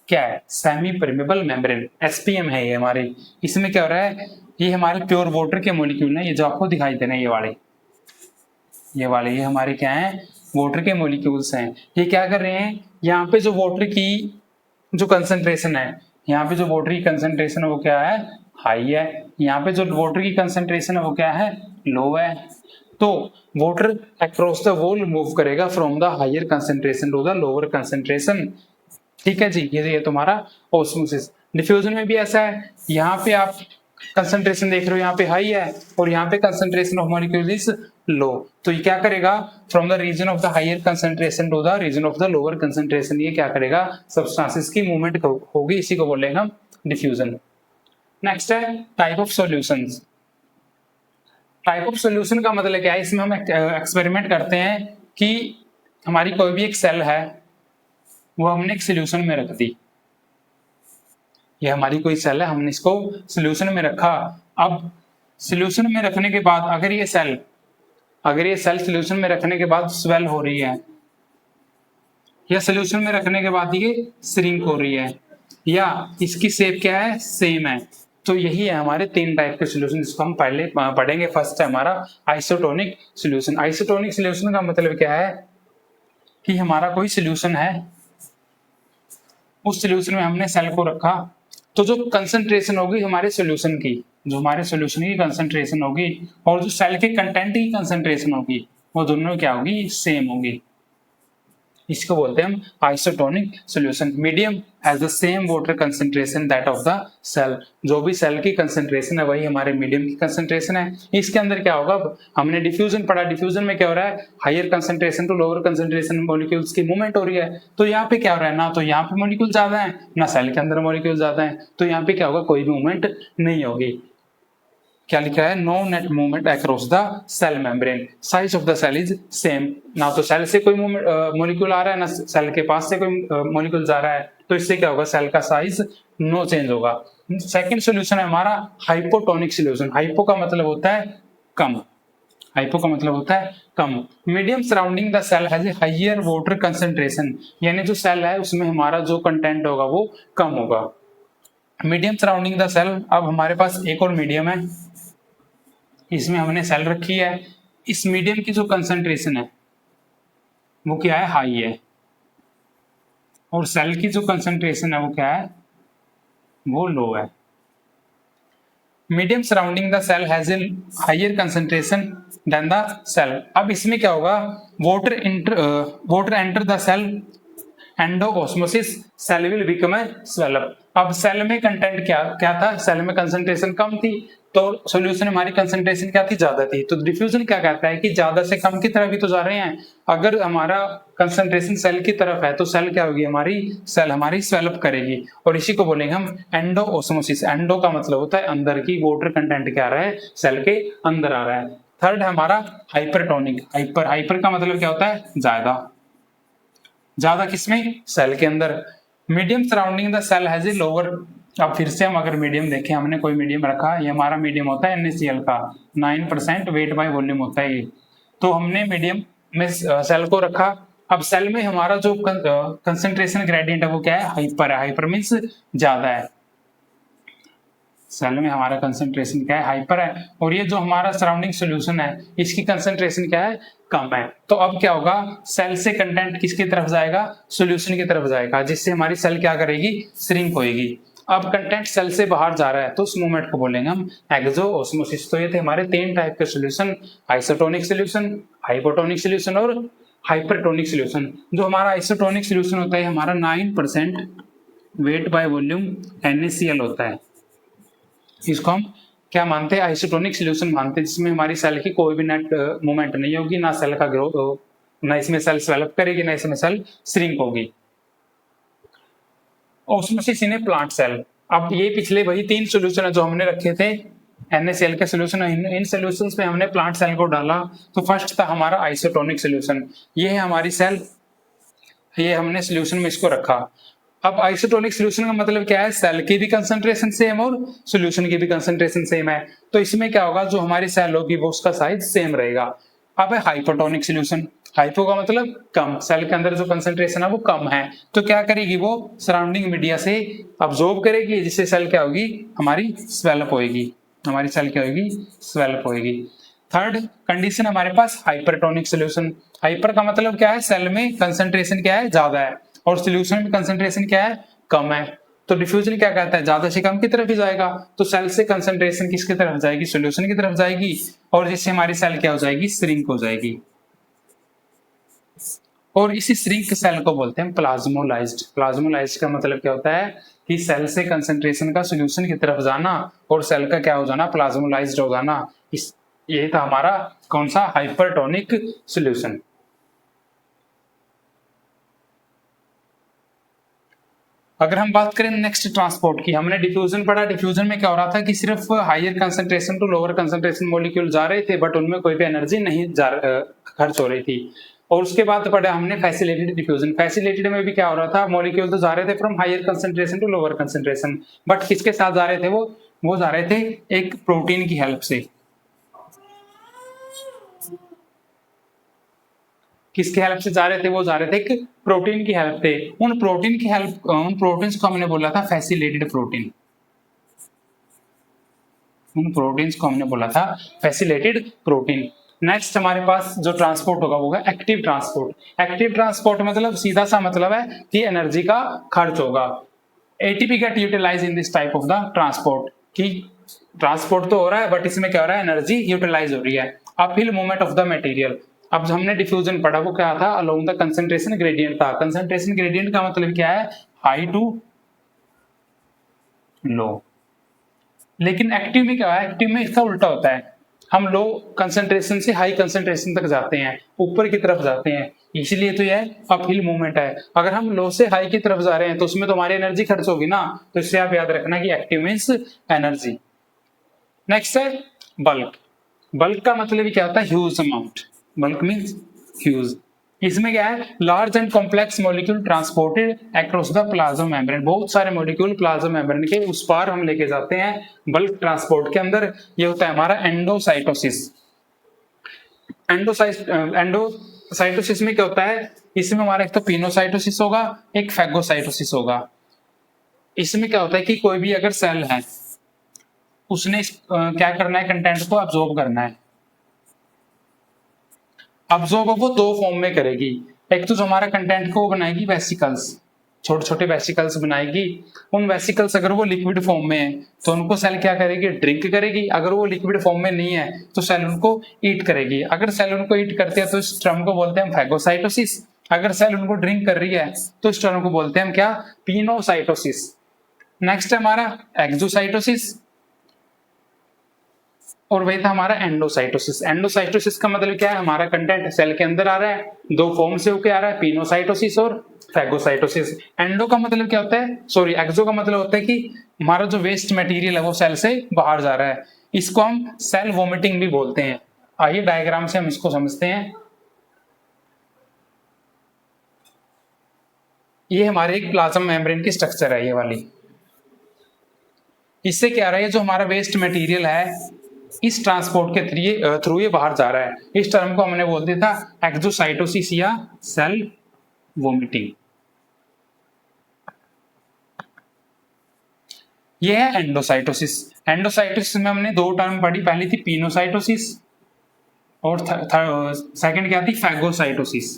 Speaker 1: क्या है? सेमी परमेबल मेम्ब्रेन, एसपीएम है ये हमारी। इसमें क्या हो रहा है? ये हमारे प्योर वाटर के मॉलिक्यूल है, ये जो आपको दिखाई दे रहे हैं, ये वाले ये हमारे क्या है? वाटर के मॉलिक्यूल्स हैं। ये क्या कर रहे हैं? यहाँ पे जो वाटर की जो कंसंट्रेशन है, यहाँ पे जो वाटर की कंसंट्रेशन है वो क्या है? हाई है। यहाँ पे जो वाटर की कंसंट्रेशन है वो क्या है? लो है। तो water across the wall move करेगा from the higher concentration to the lower concentration. ठीक है जी, ये तुम्हारा ऑस्मोसिस। डिफ्यूजन में भी ऐसा है। यहाँ पे आप कंसंट्रेशन देख रहे हो, यहाँ पे हाई है और यहाँ पे concentration of molecule is low. तो ये क्या करेगा? From the region of the higher concentration to the region of the lower concentration, ये क्या करेगा? सब्सटेंसेस की मूवमेंट होगी, इसी को बोलेंगे हम डिफ्यूजन। नेक्स्ट है type of solutions. Type of solution का मतलब क्या है? इसमें हम एक्सपेरिमेंट करते हैं कि हमारी कोई भी एक सेल है, वो हमने एक सोल्यूशन में रख दी। ये हमारी कोई सेल है, हमने इसको सोल्यूशन में रखा। अब सोल्यूशन में रखने के बाद अगर ये सेल सोल्यूशन में रखने के बाद स्वेल हो रही है, या सोल्यूशन में रखने के बाद ये श्रिंक हो रही है, या इसकी शेप क्या है? सेम है, तो यही है हमारे तीन टाइप के सोल्यूशन जिसको हम पहले पढ़ेंगे। फर्स्ट है हमारा आइसोटोनिक सोल्यूशन। आइसोटोनिक सोल्यूशन का मतलब क्या है कि हमारा कोई सोल्यूशन है, उस सोल्यूशन में हमने सेल को रखा, तो जो कंसंट्रेशन होगी हमारे सोल्यूशन की, जो हमारे सोल्यूशन की कंसंट्रेशन होगी और जो सेल के कंटेंट की कंसंट्रेशन होगी, वो दोनों क्या होगी? सेम होगी। इसको बोलते हैं हम isotonic solution. Medium has the same water concentration that of the cell. जो भी सेल की कंसंट्रेशन है वही हमारे मीडियम की कंसंट्रेशन है। इसके अंदर क्या होगा? हमने डिफ्यूजन पढ़ा, डिफ्यूजन में क्या हो रहा है? Higher concentration to lower concentration molecules की मूवमेंट हो रही है। तो यहाँ पे क्या हो रहा है? ना तो यहाँ पे मॉलिक्यूल ज्यादा है, ना सेल के अंदर मॉलिक्यूल ज्यादा है, तो यहाँ पे क्या होगा? कोई भी मूवमेंट नहीं होगी। क्या लिखा है? No net movement across the cell membrane, size of the cell is same. ना तो सेल से कोई मॉलिक्यूल आ रहा है, ना सेल के पास से कोई मॉलिक्यूल जा रहा है, तो इससे क्या होगा? सेल का साइज नो चेंज होगा। सेकंड सॉल्यूशन है हमारा हाइपोटोनिक सॉल्यूशन। हाइपो का मतलब होता है कम, हाइपो का मतलब होता है कम। Medium surrounding the cell has a higher water concentration, यानी जो सेल है उसमें हमारा जो कंटेंट होगा वो कम होगा। Medium surrounding the cell. अब हमारे पास एक और मीडियम है, इसमें हमने सेल रखी है। इस मीडियम की जो कंसंट्रेशन है वो क्या है? हाई है, और सेल की जो कंसंट्रेशन है वो क्या है? वो लो है। Medium surrounding the cell has a higher concentration than the cell. अब इसमें क्या होगा? Water enter the cell endosmosis cell will become a swell up. अब सेल में कंटेंट क्या क्या था, सेल में कंसंट्रेशन कम थी तो सॉल्यूशन हमारी कंसंट्रेशन क्या थी, ज्यादा थी। तो डिफ्यूजन क्या कहता है कि ज्यादा से कम की तरफ ही तो जा रहे हैं। अगर हमारा कंसंट्रेशन सेल की तरफ है तो सेल क्या होगी, हमारी सेल हमारी स्वेलअप करेगी, और इसी को बोलेंगे हम एंडो ऑस्मोसिस। एंडो का मतलब होता है अंदर की, वाटर कंटेंट क्या आ रहा है, सेल के अंदर आ रहा है। थर्ड है हमारा हाइपरटोनिक। हाइपर का मतलब क्या होता है, ज्यादा। ज्यादा किसमें, सेल के अंदर। Medium surrounding the cell has a lower. अब फिर से हम अगर मीडियम देखें, हमने कोई मीडियम रखा, ये हमारा मीडियम होता है NaCl का, 9% वेट बाय वॉल्यूम होता है ये। तो हमने मीडियम में सेल को रखा। अब सेल में हमारा जो कंसंट्रेशन ग्रेडियंट है वो क्या है, हाइपर है। हाइपर मीन्स ज्यादा है। सेल में हमारा कंसंट्रेशन क्या है, हाइपर है। और ये जो हमारा सराउंडिंग सॉल्यूशन है इसकी कंसंट्रेशन क्या है, कम है। तो अब क्या होगा, सेल से कंटेंट किसकी तरफ जाएगा, सॉल्यूशन की तरफ जाएगा, जिससे हमारी सेल क्या करेगी, श्रिंक होएगी। अब कंटेंट सेल से बाहर जा रहा है तो उस मूवमेंट को बोलेंगे हम एक्सो ऑस्मोसिस। तो ये थे हमारे 3 टाइप के solution, isotonic solution, hypotonic solution और हाइपरटोनिक सॉल्यूशन। जो हमारा आइसोटोनिक सॉल्यूशन होता है हमारा 9% वेट बाय वॉल्यूम NaCl होता है। इसको हम क्या मानते हैं, आइसोटोनिक सॉल्यूशन मानते हैं, जिसमें हमारी सेल की कोई भी नेट मूवमेंट नहीं होगी, ना सेल का ग्रोथ, ना इसमें सेल डेवलप करेगी, ना इसमें सेल श्रिंक होगी। ऑस्मोसिस इन ए प्लांट सेल। अब ये पिछले वही 3 सॉल्यूशन है जो हमने रखे थे NaCl के सॉल्यूशन। इन सॉल्यूशंस में हमने प्लांट सेल को डाला। तो फर्स्ट था हमारा आइसोटोनिक सॉल्यूशन, ये है हमारी सेल, ये हमने सॉल्यूशन में इसको रखा। अब आइसोटोनिक सॉल्यूशन का मतलब क्या है, सेल की भी कंसंट्रेशन सेम और सॉल्यूशन की भी कंसंट्रेशन सेम है। तो इसमें क्या होगा, जो हमारी सेल होगी वो उसका साइज सेम रहेगा। अब है हाइपोटोनिक सॉल्यूशन। हाइपो का मतलब कम, सेल के अंदर जो कंसंट्रेशन है वो कम है। तो क्या करेगी, वो सराउंडिंग मीडिया से अब्सॉर्ब करेगी, जिससे सेल क्या होगी, हमारी स्वेलअप होगी, हमारी सेल क्या होगी, स्वेलअप होगी। थर्ड कंडीशन हमारे पास हाइपरटोनिक सॉल्यूशन। हाइपर का मतलब क्या है, सेल में कंसंट्रेशन क्या है, ज्यादा है, और सॉल्यूशन में कंसंट्रेशन क्या है, कम है। तो डिफ्यूजन क्या कहता है, ज्यादा से कम की तरफ ही जाएगा। तो सेल से कंसंट्रेशन किसकी तरफ जाएगी, सॉल्यूशन की तरफ जाएगी, और जिससे हमारी सेल क्या हो जाएगी, श्रिंक हो जाएगी। और इसी श्रिंक सेल को बोलते हैं प्लाज्मोलाइज्ड। प्लाज्मोलाइज्ड का मतलब क्या होता है कि सेल से कंसंट्रेशन का सॉल्यूशन की तरफ जाना और सेल का क्या हो जाना, प्लाज्मोलाइज्ड हो जाना। इस ये था हमारा कौन सा, हाइपरटोनिक सॉल्यूशन। अगर हम बात करें नेक्स्ट ट्रांसपोर्ट की, हमने डिफ्यूजन पढ़ा। डिफ्यूजन में क्या हो रहा था कि सिर्फ higher concentration to lower concentration molecule जा रहे थे, बट उनमें कोई भी एनर्जी नहीं खर्च हो रही थी। और उसके बाद पढ़ा हमने फैसिलिटेड डिफ्यूजन। फैसिलिटेड में भी क्या हो रहा था, मॉलिक्यूल तो जा रहे थे from higher concentration to lower concentration, but किसके साथ जा रहे थे, वो जा रहे थे एक प्रोटीन की हेल्प से। किसकी हेल्प से जा रहे थे, वो जा रहे थे एक प्रोटीन की हेल्प से। उन प्रोटीन्स को हमने बोला था फैसिलिटेड प्रोटीन। उन प्रोटीन्स को हमने बोला था फैसिलिटेड प्रोटीन। नेक्स्ट हमारे पास जो ट्रांसपोर्ट होगा वो होगा एक्टिव ट्रांसपोर्ट। एक्टिव ट्रांसपोर्ट मतलब सीधा सा मतलब है कि एनर्जी का खर्च होगा। ATP get utilize in this type of the transport, कि ट्रांसपोर्ट तो हो रहा है बट इसमें क्या हो रहा है, एनर्जी यूटिलाइज हो रही है। Uphill movement of the material. अब जो हमने डिफ्यूजन पढ़ा वो क्या था, अलोंग द कंसंट्रेशन ग्रेडियंट था। कंसंट्रेशन ग्रेडियंट का मतलब क्या है, हाई टू लो। लेकिन एक्टिव में क्या है, एक्टिव में इसका उल्टा होता है। हम लो कंसंट्रेशन से हाई कंसंट्रेशन तक जाते हैं, ऊपर की तरफ जाते हैं, इसलिए तो यह अपहिल मूवमेंट है। अगर हम लो से हाई की तरफ जा रहे हैं तो उसमें तो हमारी एनर्जी खर्च होगी ना, तो इससे आप याद रखना कि एक्टिव मींस एनर्जी। नेक्स्ट है बल्क। बल्क का मतलब क्या होता है, huge amount. Bulk means huge. इसमें क्या है, large and complex molecule transported across the plasma membrane. बहुत सारे मॉलिक्यूल प्लाज्मा मेम्ब्रेन के उस पार हम लेके जाते हैं बल्क ट्रांसपोर्ट के अंदर। ये होता है हमारा एंडोसाइटोसिस। एंडोसाइटोसिस में क्या होता है, इसमें हमारा एक तो पिनोसाइटोसिस होगा, एक फैगोसाइटोसिस होगा। इसमें क्या होता है कि कोई भी अगर सेल है उसने क्या करना है, कंटेंट को अब्सॉर्ब करना है। अब्सॉर्ब वो 2 फॉर्म में करेगी। एक तो जो हमारा कंटेंट को बनाएगी वेसिकल्स, छोटे छोटे वेसिकल्स बनाएगी। उन वेसिकल्स अगर वो लिक्विड फॉर्म में है तो उनको सेल क्या करेगी, ड्रिंक करेगी। अगर वो लिक्विड फॉर्म में नहीं है तो सेल उनको ईट करेगी। अगर सेल उनको ईट करती है तो इस टर्म को बोलते हैं फैगोसाइटोसिस। अगर सेल उनको ड्रिंक कर रही है तो इस टर्म को बोलते हैं हम क्या, पिनोसाइटोसिस। नेक्स्ट है हमारा एक्सोसाइटोसिस, और वही था हमारा एंडोसाइटोसिस। एंडोसाइटोसिस का मतलब क्या है, हमारा कंटेंट सेल के अंदर आ रहा है, दो फॉर्म से होके आ रहा है, पिनोसाइटोसिस और फैगोसाइटोसिस। एंडो का मतलब क्या होता है, सॉरी एक्सो का मतलब होता है कि हमारा जो वेस्ट मटेरियल है वो सेल से बाहर जा रहा है, इसको हम सेल वोमिटिंग भी बोलते हैं। आइए डायग्राम से हम इसको समझते हैं। ये हमारे एक प्लाज्मा मेम्ब्रेन की स्ट्रक्चर है, ये वाली। इससे क्या रहा है, जो हमारा वेस्ट मटेरियल है इस ट्रांसपोर्ट के थ्रू ये बाहर जा रहा है। इस टर्म को हमने बोल दिया था एक्सोसाइटोसिस या सेल वोमिटिंग। ये है एंडोसाइटोसिस। एंडोसाइटोसिस में हमने दो टर्म पढ़ी, पहली थी पिनोसाइटोसिस और सेकंड क्या थी, फैगोसाइटोसिस।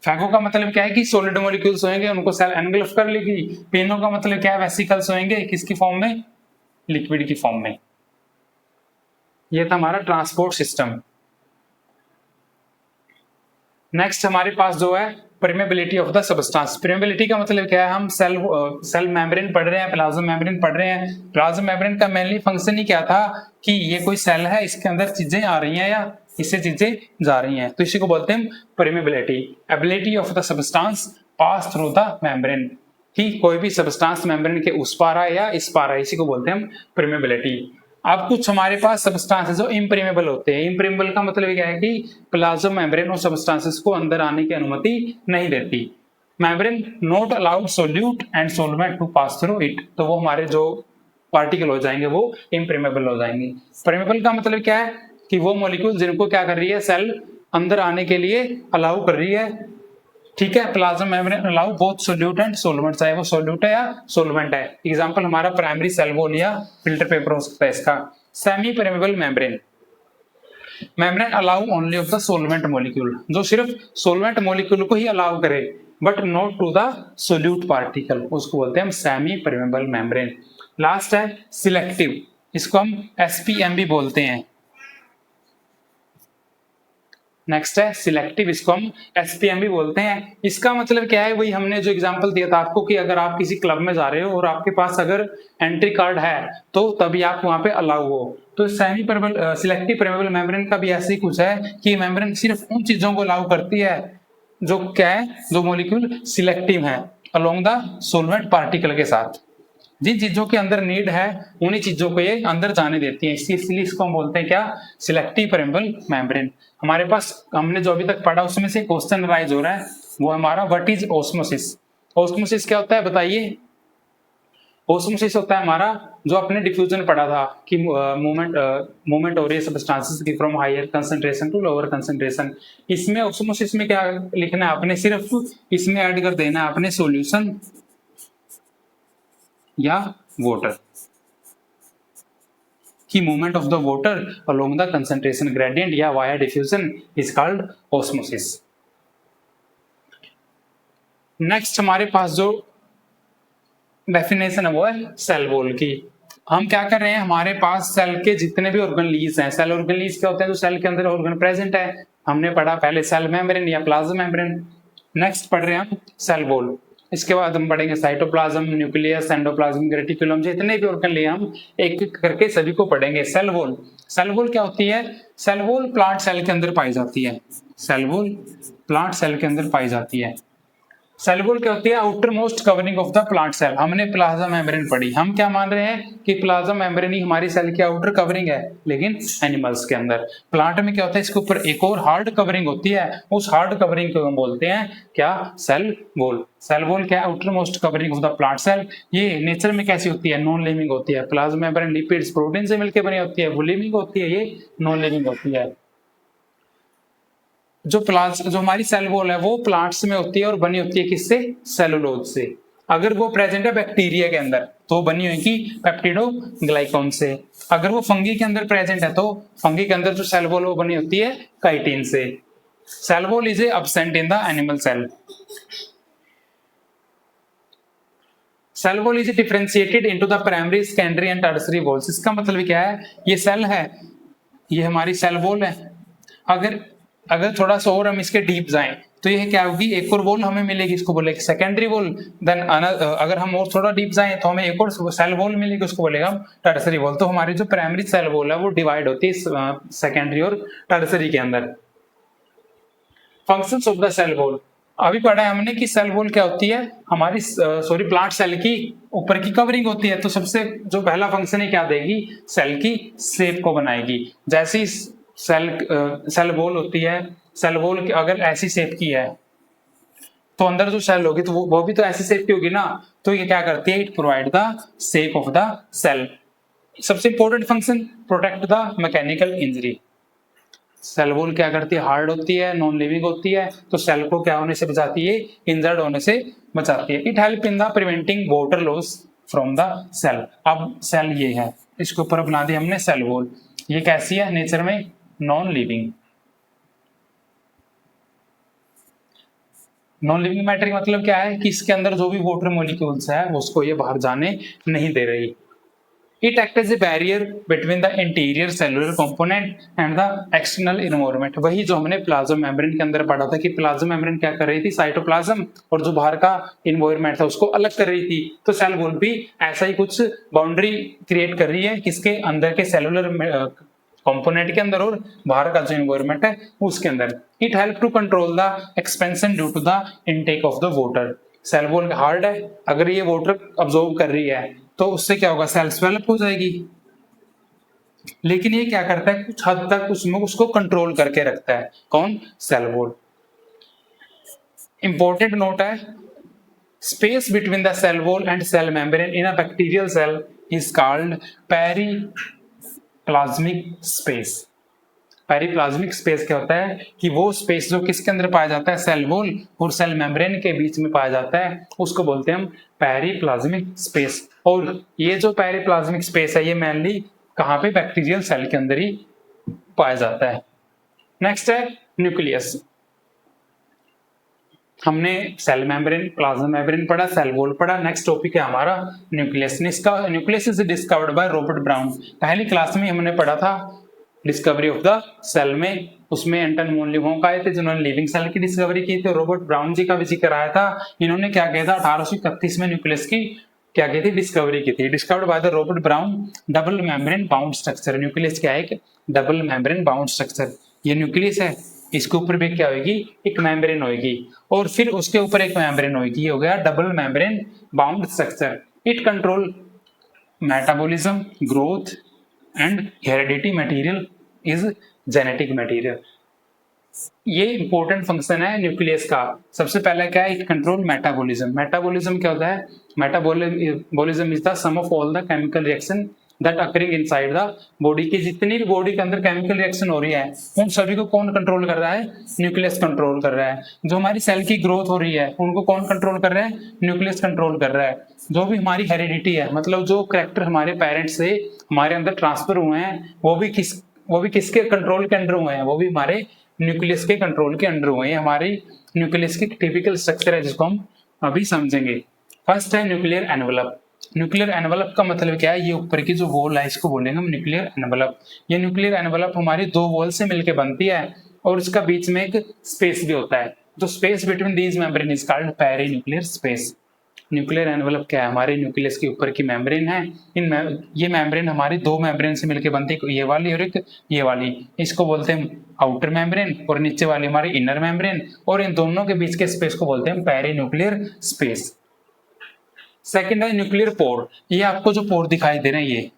Speaker 1: फैगो का मतलब क्या है कि सॉलिड मॉलिक्यूल्स होंगे, उनको सेल एनगल्फ कर लेगी। पिनो का मतलब क्या है, वेसिकल्स होंगे, किसकी फॉर्म में, लिक्विड की फॉर्म में। ये था हमारा ट्रांसपोर्ट सिस्टम। नेक्स्ट हमारे पास जो है permeability of the substance. Permeability का मतलब क्या है, हम सेल मेम्ब्रेन पढ़ रहे हैं, प्लाज्मा मेम्ब्रेन पढ़ रहे हैं। प्लाज्मा मेम्ब्रेन का मेनली फंक्शन ही क्या था कि ये कोई सेल है, इसके अंदर चीजें आ रही हैं या इससे चीजें जा रही हैं, तो इसी को बोलते हैं permeability. Ability of the substance pass through the membrane, कि कोई भी सब्सटेंस मेम्ब्रेन के उस पार है या इस पार है, इसी को बोलते हैं हम परमेबिलिटी। अब कुछ हमारे पास सब्सटेंसेस जो इम्प्रेमेबल होते हैं। इम्प्रेमेबल का मतलब क्या है कि प्लाज्मा मेम्ब्रेन उन सब्सटेंसेस को अंदर आने की अनुमति नहीं देती। Membrane not allowed solute and solvent to pass through it, तो वो हमारे जो पार्टिकल हो जाएंगे वो इम्प्रेमेबल हो जाएंगे। परमेबल का मतलब क्या है कि वो मॉलिक्यूल जिनको क्या कर रही है, सेल अंदर आने के लिए अलाउ कर रही है। ठीक है, plasma membrane allow both solute and solvent, चाहे वो सोल्यूट है या सोलवेंट है। एग्जांपल हमारा प्राइमरी सेल वॉल या फिल्टर पेपर हो सकता है इसका। Semi permeable membrane, membrane allow only of the solvent molecule, जो सिर्फ सोलवेंट मॉलिक्यूल को ही अलाउ करे but not to the solute particle, उसको बोलते हैं हम सेमी परमेबल मेम्ब्रेन। लास्ट है सिलेक्टिव, इसको हम एसपीएम भी बोलते हैं। नेक्स्ट है सिलेक्टिव, इसको हम एसपीएम भी बोलते हैं। इसका मतलब क्या है, वही हमने जो एग्जांपल दिया था आपको कि अगर आप किसी क्लब में जा रहे हो और आपके पास अगर एंट्री कार्ड है तो तभी आप वहां पे अलाउ हो। तो semi permeable selective permeable membrane का भी ऐसे ही कुछ है कि मेम्ब्रेन सिर्फ उन चीजों को अलाउ करती है जो क्या है, जो मॉलिक्यूल सिलेक्टिव है अलोंग द सोलवेंट पार्टिकल के साथ। जिन चीजों के अंदर नीड है उन्हीं चीजों को ये अंदर जाने देती है, इसलिए इसको हम बोलते हैं क्या, सिलेक्टिव परमेबल मेम्ब्रेन। हमारे पास हमने जो अभी तक पढ़ा उसमें से क्वेश्चन राइज हो रहा है, वो हमारा व्हाट इज ऑस्मोसिस। ऑस्मोसिस क्या होता है बताइए। ऑस्मोसिस होता है हमारा जो अपने डिफ्यूजन पढ़ा था कि मूवमेंट हो रही है सब्सटेंसेस की from higher concentration to lower concentration. इसमें ऑस्मोसिस में क्या लिखना है आपने, सिर्फ इसमें ऐड कर देना है आपने सॉल्यूशन या वाटर, कि movement of the water along the concentration gradient या via diffusion is called osmosis. Next हमारे पास जो डेफिनेशन है वो है सेल वॉल की। हम क्या कर रहे हैं, हमारे पास सेल के जितने भी ऑर्गेनलीज हैं, सेल ऑर्गेनलीज क्या होते हैं, जो सेल के अंदर ऑर्गन प्रेजेंट है, हमने पढ़ा पहले सेल मेम्ब्रेन या प्लाज्मा मेम्ब्रेन। नेक्स्ट पढ़ रहे हैं हम सेल वॉल, इसके बाद हम पढ़ेंगे साइटोप्लाज्म, न्यूक्लियस, एंडोप्लाज्म, रेटिकुलम, जितने भी ऑर्गन लिए हम एक एक करके सभी को पढ़ेंगे। सेल वॉल, सेल वॉल क्या होती है, सेल वॉल प्लांट सेल के अंदर पाई जाती है। सेल वॉल प्लांट सेल के अंदर पाई जाती है। सेल वॉल क्या होती है, outermost covering of the plant cell. हमने प्लाज्मा मेम्ब्रेन पढ़ी, हम क्या मान रहे हैं कि प्लाज्मा मेम्ब्रेन ही हमारी सेल की आउटर कवरिंग है, लेकिन एनिमल्स के अंदर। प्लांट में क्या होता है, इसके ऊपर एक और हार्ड कवरिंग होती है, उस हार्ड कवरिंग को हम बोलते हैं क्या, सेल वॉल। सेल वॉल क्या है, outermost covering of the plant cell. ये नेचर में कैसी होती है, नॉन लिविंग होती है। प्लाज्मा मेम्ब्रेन लिपिड्स प्रोटीन से मिलकर बनी होती है, वो लिविंग होती है, ये नॉन लिविंग होती है। जो हमारी सेल वॉल है वो प्लांट्स में होती है और बनी होती है किससे, सेलुलोज से। अगर वो प्रेजेंट है बैक्टीरिया के अंदर तो बनी होगी पेप्टिडोग्लाइकॉन से। अगर वो फंगी के अंदर प्रेजेंट है तो फंगी के अंदर जो सेल वॉल वो बनी होती है काइटिन से। Cell wall is absent in the animal cell. Cell wall is differentiated into the primary, secondary and tertiary walls. इसका मतलब क्या है, ये सेल है, ये हमारी सेल वॉल है। अगर अगर थोड़ा सा और हम इसके डीप जाएं तो ये क्या होगी, एक और वॉल हमें मिलेगी, इसको बोलेंगे सेकेंडरी वॉल। देन अगर हम और थोड़ा डीप जाएं तो हमें एक और सेल वॉल मिलेगी, उसको बोलेगा हम टर्सरी वॉल। तो हमारी जो प्राइमरी सेल वॉल है वो डिवाइड होती है सेकेंडरी और टर्सरी के अंदर। Functions of the cell wall, अभी पढ़ा है हमने कि सेल वॉल क्या होती है, हमारी प्लांट सेल की ऊपर की कवरिंग होती है। तो सबसे जो पहला फंक्शन है क्या देगी, सेल की शेप को बनाएगी। जैसे ही सेल वॉल होती है, सेल वॉल अगर ऐसी शेप की है तो अंदर जो सेल होगी तो वो भी तो ऐसी शेप की होगी ना। तो ये क्या करती है, it provide the shape of the cell. सबसे important function, protect the mechanical injury. Cell wall क्या करती है, हार्ड होती है, नॉन लिविंग होती है, तो सेल को क्या होने से बचाती है, इंजर्ड होने से बचाती है। It help in the preventing water loss from the cell. अब सेल ये है, इसके ऊपर बना दी हमने सेल वॉल। ये कैसी है नेचर में, non living. Non living matter का मतलब क्या है कि इसके अंदर जो भी वाटर मॉलिक्यूल्स है उसको ये बाहर जाने नहीं दे रही। It acts as a barrier between the interior cellular component and the external environment। वही जो हमने प्लाज्मा मेम्ब्रेन के अंदर पढ़ा था कि प्लाज्मा मेम्ब्रेन क्या कर रही थी, साइटोप्लाज्म और जो बाहर का इन्वायरमेंट था उसको अलग कर रही थी। तो सेल वॉल भी ऐसा ही कुछ बाउंड्री क्रिएट कर रही है किसके अंदर के सेलुलर कंपोनेंट के अंदर और बाहर का जो इन्वायरमेंट है उसके अंदर। It help to control the expansion due to the intake of the water. Cell wall hard है, अगर ये वाटर अब्सॉर्ब कर रही है तो उससे क्या होगा, सेल स्वेलअप हो जाएगी। लेकिन ये क्या करता है, कुछ हद तक उसमें उसको कंट्रोल करके रखता है, कौन, सेल वॉल। इंपॉर्टेंट नोट है, space between the cell wall and cell membrane in a bacterial cell is called periplasmic space. Periplasmic space क्या होता है कि वो स्पेस जो किसके अंदर पाया जाता है, सेल वॉल और सेल मेम्ब्रेन के बीच में पाया जाता है, उसको बोलते हैं हम पेरिप्लाज्मिक स्पेस। और ये जो पेरिप्लाज्मिक स्पेस है ये मेनली कहाँ पे, बैक्टीरियल सेल के अंदर ही पाया जाता है। नेक्स्ट है न्यूक्लियस। हमने सेल मेम्ब्रेन, प्लाज्मा मेम्ब्रेन पढ़ा, सेल वॉल पढ़ा। नेक्स्ट टॉपिक है हमारा nucleus. Nucleus is discovered by Robert brown. पहली क्लास में हमने पढ़ा था डिस्कवरी ऑफ द सेल में, उसमें एंटन मोनलिवोंक आए थे जिन्होंने लिविंग सेल की डिस्कवरी की थी। रॉबर्ट ब्राउन जी का भी जिक्र आया था। इन्होंने क्या किया था, 1831 में न्यूक्लियस की क्या की थी, डिस्कवरी की थी। Discovered by the Robert brown double membrane bound structure. Nucleus क्या है, एक डबल मेम्ब्रेन बाउंड स्ट्रक्चर। ये न्यूक्लियस है, इसके ऊपर भी क्या होगी, एक मेम्ब्रेन होगी और फिर उसके ऊपर एक मेम्ब्रेन होगी। ये हो गया double membrane bound structure. It control metabolism, growth and heredity. Material is genetic material. ये इंपॉर्टेंट फंक्शन है न्यूक्लियस का। सबसे पहला क्या है, इट कंट्रोल मेटाबॉलिज्म। मेटाबॉलिज्म क्या होता है, metabolism is the sum of all the chemical reaction that occurring inside the body. की जितनी भी बॉडी के अंदर केमिकल रिएक्शन हो रही है उन सभी को कौन कंट्रोल कर रहा है, न्यूक्लियस कंट्रोल कर रहा है। जो हमारी सेल की ग्रोथ हो रही है उनको कौन कंट्रोल कर रहा है, न्यूक्लियस कंट्रोल कर रहा है। जो भी हमारी हेरिडिटी है, मतलब जो कैरेक्टर हमारे पेरेंट्स से हमारे अंदर ट्रांसफर हुए हैं वो भी किसके कंट्रोल के अंडर हुए हैं, वो भी हमारे न्यूक्लियस के कंट्रोल के अंडर हुए हैं। हमारी न्यूक्लियस की टिपिकल स्ट्रक्चर है जिसको हम अभी समझेंगे। फर्स्ट है न्यूक्लियर एनवलप। न्यूक्लियर एनवलप का मतलब क्या है, ये ऊपर की जो वॉल है इसको बोलेंगे हम न्यूक्लियर एनवलप। ये न्यूक्लियर एनवलप हमारी दो वॉल से मिलकर बनती है और इसका बीच में एक स्पेस भी होता है। जो space between these membrane is called perinuclear space. Nuclear envelope क्या है, हमारे न्यूक्लियस के ऊपर की मेम्ब्रेन है। ये मेम्ब्रेन हमारी दो मेम्ब्रेन से मिलकर बनती है, ये वाली और एक ये वाली। इसको बोलते हैं आउटर मेम्ब्रेन और नीचे वाली हमारी इनर मेम्ब्रेन, और इन दोनों के बीच के स्पेस को बोलते हैं पेरी न्यूक्लियर स्पेस। सेकेंड है न्यूक्लियर पोर। ये आपको जो पोर दिखाई दे रहे हैं ये,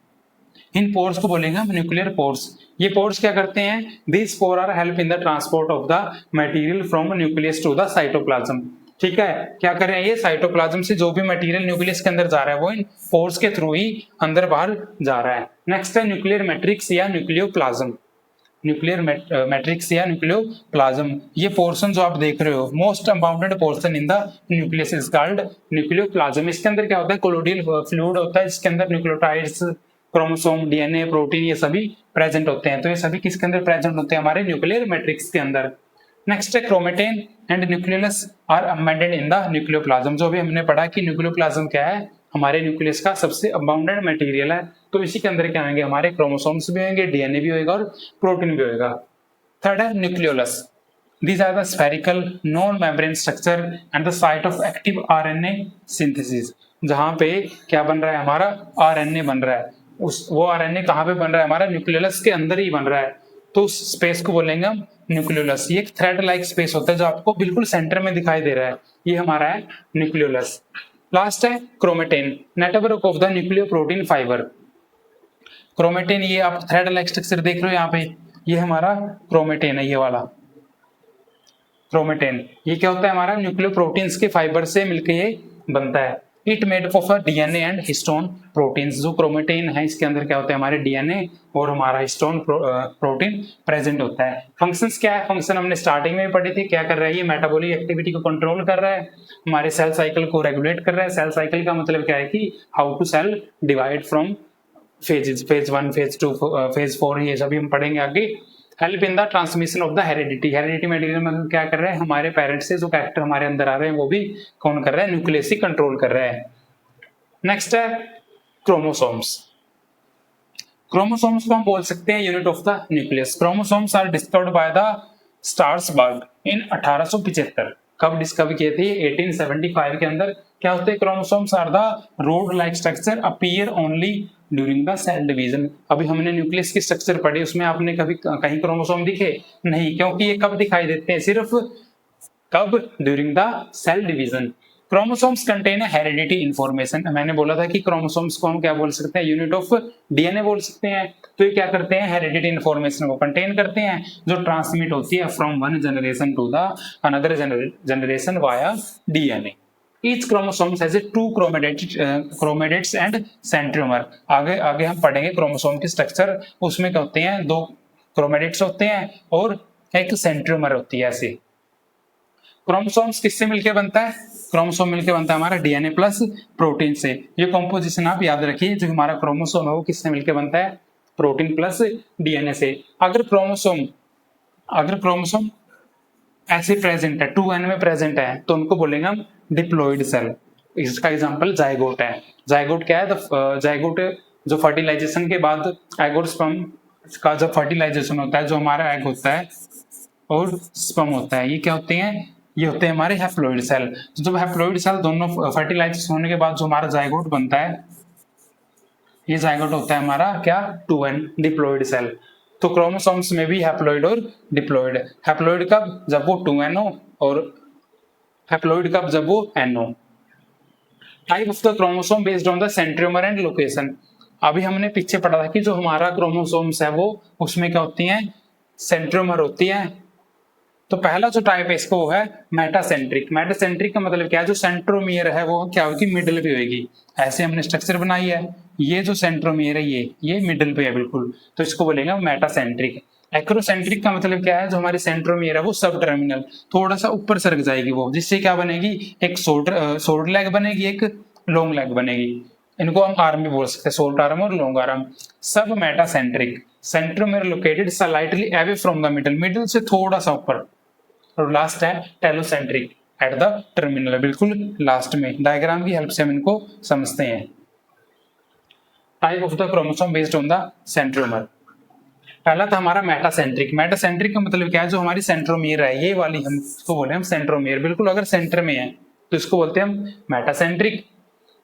Speaker 1: इन पोर्स को बोलेंगे हम न्यूक्लियर पोर्स। ये पोर्स क्या करते हैं, this pore are help in the transport of the material from nucleus to the cytoplasm. ठीक है, क्या कर रहे हैं, ये साइटोप्लाज्म से जो भी मटेरियल न्यूक्लियस के अंदर जा रहा है वो इन पोर्स के थ्रू ही अंदर बाहर जा रहा है। नेक्स्ट है न्यूक्लियर मैट्रिक्स या न्यूक्लियोप्लाज्म। न्यूक्लियर मैट्रिक्स या न्यूक्लियोप्लाज्म, ये पोर्शन जो आप देख रहे हो, most abounded portion in the nucleus is called nucleoplasm. इसके अंदर क्या होता है, कोलोडियल फ्लूइड होता है जिसके अंदर न्यूक्लियोटाइड्स, क्रोमोसोम, डीएनए, प्रोटीन ये सभी प्रेजेंट होते हैं। तो ये सभी किसके अंदर प्रेजेंट होते हैं, हमारे न्यूक्लियर मैट्रिक्स के अंदर। नेक्स्ट है chromatin and nucleus are amended in the nucleoplasm. जो भी हमने पढ़ा कि न्यूक्लियोप्लाज्म क्या है, हमारे न्यूक्लियस का सबसे अबाउंडेड मटेरियल है। तो इसी के अंदर क्या होंगे, हमारे क्रोमोसोम्स भी होंगे, डीएनए भी होगा और प्रोटीन भी होगा। थर्ड है nucleolus. These are the spherical non-membrane structure and the site of active RNA synthesis. जहाँ पे क्या बन रहा है हमारा RNA बन रहा है, उस वो RNA कहाँ पे बन रहा है हमारा न्यूक्लियस के अंदर ही बन रहा है, तो उस स्पेस को बोलेंगे हम न्यूक्लियोलस। ये एक थ्रेड लाइक स्पेस होता है जो आपको बिल्कुल सेंटर में दिखाई दे रहा है, ये हमारा है न्यूक्लियोलस। लास्ट है chromatin, network of the nucleo protein fibre. Chromatin ये आप थ्रेड लाइक स्ट्रक्चर देख रहे हो यहाँ पे, ये हमारा क्रोमेटिन है, ये वाला क्रोमेटिन। ये क्या होता है हमारा न्यूक्लियो प्रोटीन्स के फाइबर से मिलकर ये बनता है। It made of a DNA and histone proteins. जो क्रोमेटिन है इसके अंदर क्या होता है हमारे डीएनए और हमारा हिस्टोन प्रोटीन प्रेजेंट होता है। फंक्शंस क्या है, फंक्शन हमने स्टार्टिंग में पढ़े थे, क्या कर रहा है ये मेटाबॉलिक एक्टिविटी को कंट्रोल कर रहा है, हमारे सेल साइकिल को रेगुलेट कर रहा है। सेल साइकिल का मतलब क्या है कि how to cell divide from phases, phase 1, phase 2, phase 4, ये सभी हम पढ़ेंगे आगे। Help in the transmission of the heredity. Heredity material में क्या कर रहे हैं हमारे पेरेंट्स से जो कैरेक्टर हमारे अंदर आ रहे हैं वो भी कौन कर रहा है, न्यूक्लियस ही कंट्रोल कर रहा है। नेक्स्ट है क्रोमोसोम्स। क्रोमोसोम्स को हम बोल सकते हैं unit of the nucleus. Chromosomes are discovered by the Strasburger in 1875। कब डिस्कवर किए थे, 1875 के अंदर। क्या होते हैं chromosomes are the rod like structure appear only during the cell division. अभी हमने न्यूक्लियस की स्ट्रक्चर पढ़ी, उसमें आपने कभी कहीं क्रोमोसोम दिखे नहीं, क्योंकि ये कब दिखाई देते हैं, सिर्फ कब, during the cell division. Chromosomes contain heredity information. मैंने बोला था कि क्रोमोसोम्स को हम क्या बोल सकते हैं, यूनिट ऑफ डीएनए बोल सकते हैं। तो ये क्या करते हैं, हेरिडिटी इंफॉर्मेशन को कंटेन करते हैं जो ट्रांसमिट होती है from one generation to the another generation via DNA. Each chromosome has a two chromatids and centromere। आगे आगे हम पढ़ेंगे क्रोमोसोम की स्ट्रक्चर, उसमें क्या होते हैं, 2 क्रोमेटिड्स होते हैं और एक सेंट्रोमर होती है। ऐसे क्रोमोसोम्स किससे मिलके बनता है, क्रोमोसोम मिलके बनता है हमारा डीएनए प्लस प्रोटीन से। ये कॉम्पोजिशन आप याद रखिए, जो हमारा क्रोमोसोम है वो किससे मिलके बनता है, प्रोटीन प्लस डीएनए से। अगर क्रोमोसोम ऐसे प्रेजेंट है, 2n में प्रेजेंट है, तो उनको बोलेंगे हम डिप्लॉइड सेल। इसका एग्जांपल जाइगोट है। जाइगोट क्या है, जाइगोट जो फर्टिलाइजेशन के बाद एग स्पर्म का जब फर्टिलाइजेशन होता है, जो हमारा एग होता है और स्पर्म होता है, ये क्या होते हैं, ये होते हैं हमारे हैप्लॉइड सेल। जब हैप्लॉइड सेल दोनों फर्टिलाइजेशन होने के बाद जो हमारा जाइगोट बनता है, ये जाइगोट होता है हमारा क्या, 2n डिप्लॉइड सेल। तो क्रोमोसोम्स में भी हैप्लॉइड और डिप्लॉइड। हैप्लॉइड कब, जब वो 2n हो, और हैप्लॉइड कब, जब वो n हो। Type of the chromosome based on the centromere and location. अभी हमने पीछे पढ़ा था कि जो हमारा क्रोमोसोम्स है वो, उसमें क्या होती हैं, सेंट्रोमर होती है। तो पहला जो टाइप है इसको वो है मेटासेंट्रिक। मेटासेंट्रिक का मतलब क्या है, जो सेंट्रोमियर है वो क्या होगी, मिडिल पे होगी। ऐसे हमने स्ट्रक्चर बनाई है, ये जो सेंट्रोमियर है ये मिडिल पे है बिल्कुल, तो इसको बोलेंगे मेटासेंट्रिक। एक्रोसेंट्रिक का मतलब क्या है, जो हमारी सेंट्रोमियर है वो सब टर्मिनल, थोड़ा सा ऊपर सरक जाएगी वो, जिससे क्या बनेगी, एक शॉर्ट लेग बनेगी, एक लॉन्ग लेग बनेगी। इनको हम आर्म भी बोल सकते हैं, शॉर्ट आर्म और लॉन्ग आर्म। सब metacentric. Centromere located slightly away from the middle, middle से थोड़ा सा ऊपर। और लास्ट है टेलोसेंट्रिक, एट द टर्मिनल, बिल्कुल लास्ट में। डायग्राम की हेल्प से हम इनको समझते हैं। Type of the chromosome based on the centromere. पहला था हमारा मेटासेंट्रिक। मेटासेंट्रिक का मतलब क्या है, जो हमारी सेंट्रोमियर है ये वाली, हम इसको बोले हम सेंट्रोमियर, बिल्कुल अगर सेंटर में है तो इसको बोलते हैं हम मेटासेंट्रिक।